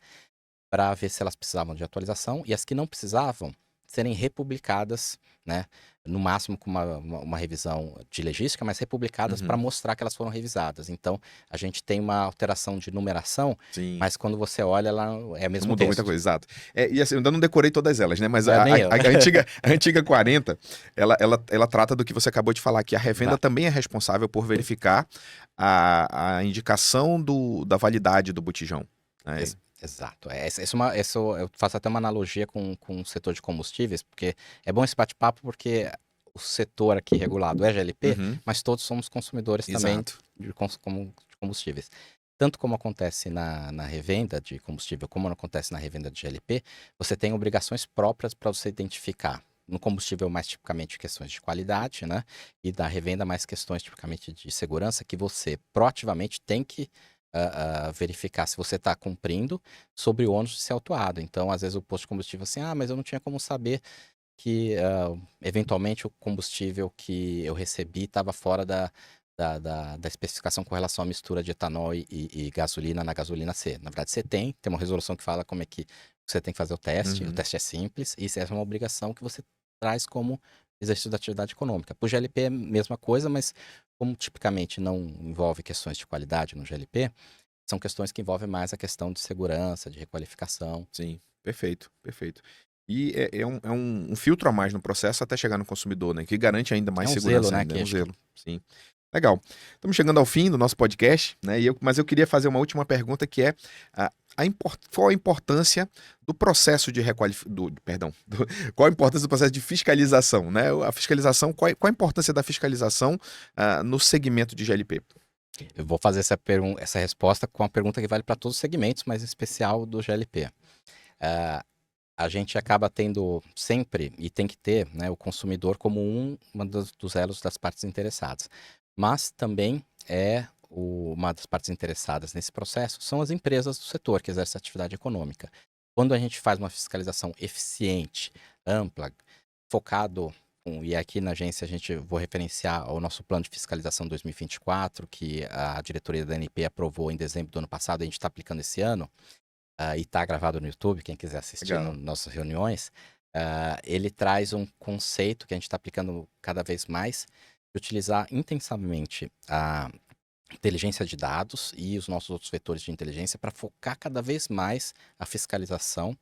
para ver se elas precisavam de atualização e as que não precisavam serem republicadas, né? No máximo com uma revisão de legística, mas republicadas para Uhum. mostrar que elas foram revisadas. Então, a gente tem uma alteração de numeração, Sim. mas quando você olha, ela é o Não mesmo mudou muita texto. coisa, exato. E assim, eu ainda não decorei todas elas, né? Mas Nem eu. a antiga 40, ela trata do que você acabou de falar, que a revenda Exato. também é responsável por verificar a indicação da validade do botijão. Né? Exato. Eu faço até uma analogia com o setor de combustíveis, porque é bom esse bate-papo, porque o setor aqui regulado é GLP, Uhum. mas todos somos consumidores também Exato. de combustíveis. Tanto como acontece na revenda de combustível, como acontece na revenda de GLP, você tem obrigações próprias para você identificar. No combustível, mais tipicamente questões de qualidade, né? E da revenda, mais questões tipicamente de segurança, que você proativamente tem que verificar se você está cumprindo sobre o ônus de ser autuado. Então, às vezes o posto de combustível assim, mas eu não tinha como saber que eventualmente o combustível que eu recebi estava fora da especificação com relação à mistura de etanol e gasolina na gasolina C. Na verdade, você tem uma resolução que fala como é que você tem que fazer o teste é simples, e isso é uma obrigação que você traz como exercício da atividade econômica. Para o GLP é a mesma coisa, mas como tipicamente não envolve questões de qualidade no GLP, são questões que envolvem mais a questão de segurança, de requalificação. Sim, perfeito, perfeito. E é um filtro a mais no processo até chegar no consumidor, né? Que garante ainda mais É um segurança zelo, né? ainda. É um zelo, sim. Legal. Estamos chegando ao fim do nosso podcast, né? Mas eu queria fazer uma última pergunta que é qual a importância do processo de qual a importância do processo de fiscalização, né? A fiscalização, qual a importância da fiscalização no segmento de GLP? Eu vou fazer essa resposta com uma pergunta que vale para todos os segmentos, mas em especial do GLP. A gente acaba tendo sempre, e tem que ter, né, o consumidor como uma dos elos das partes interessadas. Mas também uma das partes interessadas nesse processo são as empresas do setor que exercem atividade econômica. Quando a gente faz uma fiscalização eficiente, ampla, focado, e aqui na agência a gente vou referenciar o nosso plano de fiscalização 2024, que a diretoria da ANP aprovou em dezembro do ano passado, a gente está aplicando esse ano, e está gravado no YouTube, quem quiser assistir nas nossas reuniões, ele traz um conceito que a gente está aplicando cada vez mais, de utilizar intensamente a inteligência de dados e os nossos outros vetores de inteligência para focar cada vez mais a fiscalização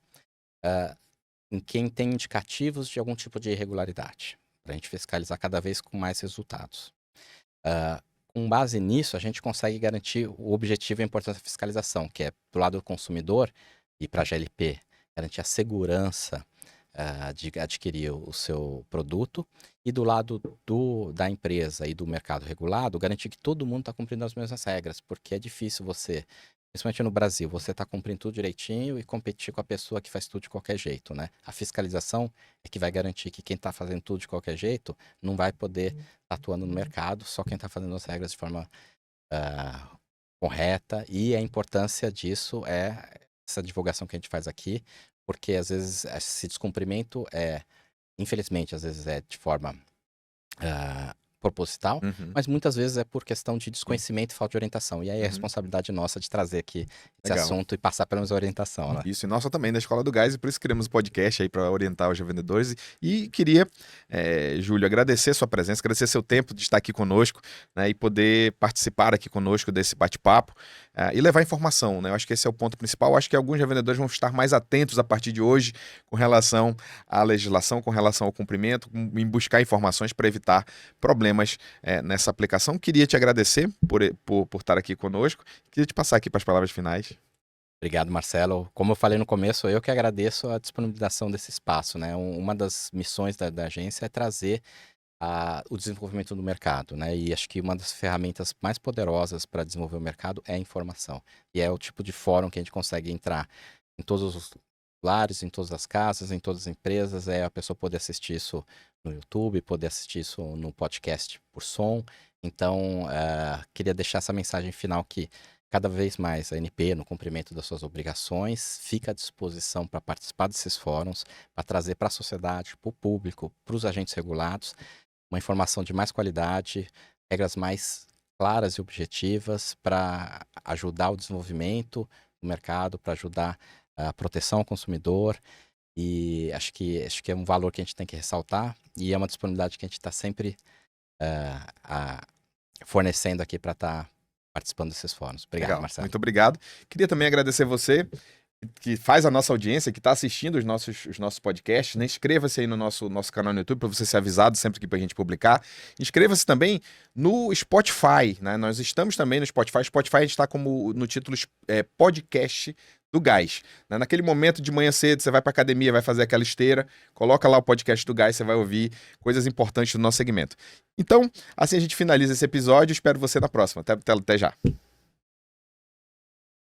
em quem tem indicativos de algum tipo de irregularidade, para a gente fiscalizar cada vez com mais resultados. Com base nisso, a gente consegue garantir o objetivo e a importância da fiscalização, que é, do lado do consumidor e para a GLP, garantir a segurança de adquirir o seu produto, e do lado da empresa e do mercado regulado, garantir que todo mundo está cumprindo as mesmas regras, porque é difícil você, principalmente no Brasil, você está cumprindo tudo direitinho e competir com a pessoa que faz tudo de qualquer jeito, né? A fiscalização é que vai garantir que quem está fazendo tudo de qualquer jeito não vai poder estar atuando no mercado, só quem está fazendo as regras de forma correta, e a importância disso é essa divulgação que a gente faz aqui, porque às vezes esse descumprimento infelizmente, às vezes é de forma proposital, mas muitas vezes é por questão de desconhecimento e falta de orientação. E aí é a responsabilidade nossa de trazer aqui esse assunto e passar pela nossa orientação, né? Isso, e nossa também, da Escola do Gás, e por isso criamos o podcast aí para orientar os vendedores. E queria, Júlio, agradecer a sua presença, agradecer seu tempo de estar aqui conosco, né, e poder participar aqui conosco desse bate-papo e levar informação, né? Eu acho que esse é o ponto principal. Eu acho que alguns vendedores vão estar mais atentos a partir de hoje com relação à legislação, com relação ao cumprimento, em buscar informações para evitar problemas nessa aplicação. Queria te agradecer por estar aqui conosco. Queria te passar aqui para as palavras finais. Obrigado, Marcelo. Como eu falei no começo, eu que agradeço a disponibilização desse espaço, né? Uma das missões da agência é trazer o desenvolvimento do mercado, né? E acho que uma das ferramentas mais poderosas para desenvolver o mercado é a informação. E é o tipo de fórum que a gente consegue entrar em todos os lares, em todas as casas, em todas as empresas, a pessoa poder assistir isso no YouTube, poder assistir isso no podcast por som. Então, queria deixar essa mensagem final que cada vez mais a ANP, no cumprimento das suas obrigações, fica à disposição para participar desses fóruns, para trazer para a sociedade, para o público, para os agentes regulados, uma informação de mais qualidade, regras mais claras e objetivas para ajudar o desenvolvimento do mercado, para ajudar a proteção ao consumidor. E acho que é um valor que a gente tem que ressaltar, e é uma disponibilidade que a gente está sempre fornecendo aqui para estar participando desses fóruns. Obrigado, Legal. Marcelo. Muito obrigado. Queria também agradecer você que faz a nossa audiência, que está assistindo os nossos podcasts, né? Inscreva-se aí no nosso canal no YouTube para você ser avisado sempre que a gente publicar. Inscreva-se também no Spotify, né? Nós estamos também no Spotify. Spotify a gente está como no título podcast do Gás. Né? Naquele momento de manhã cedo, você vai para academia, vai fazer aquela esteira, coloca lá o podcast do Gás, você vai ouvir coisas importantes do nosso segmento. Então, assim a gente finaliza esse episódio. Espero você na próxima. Até já.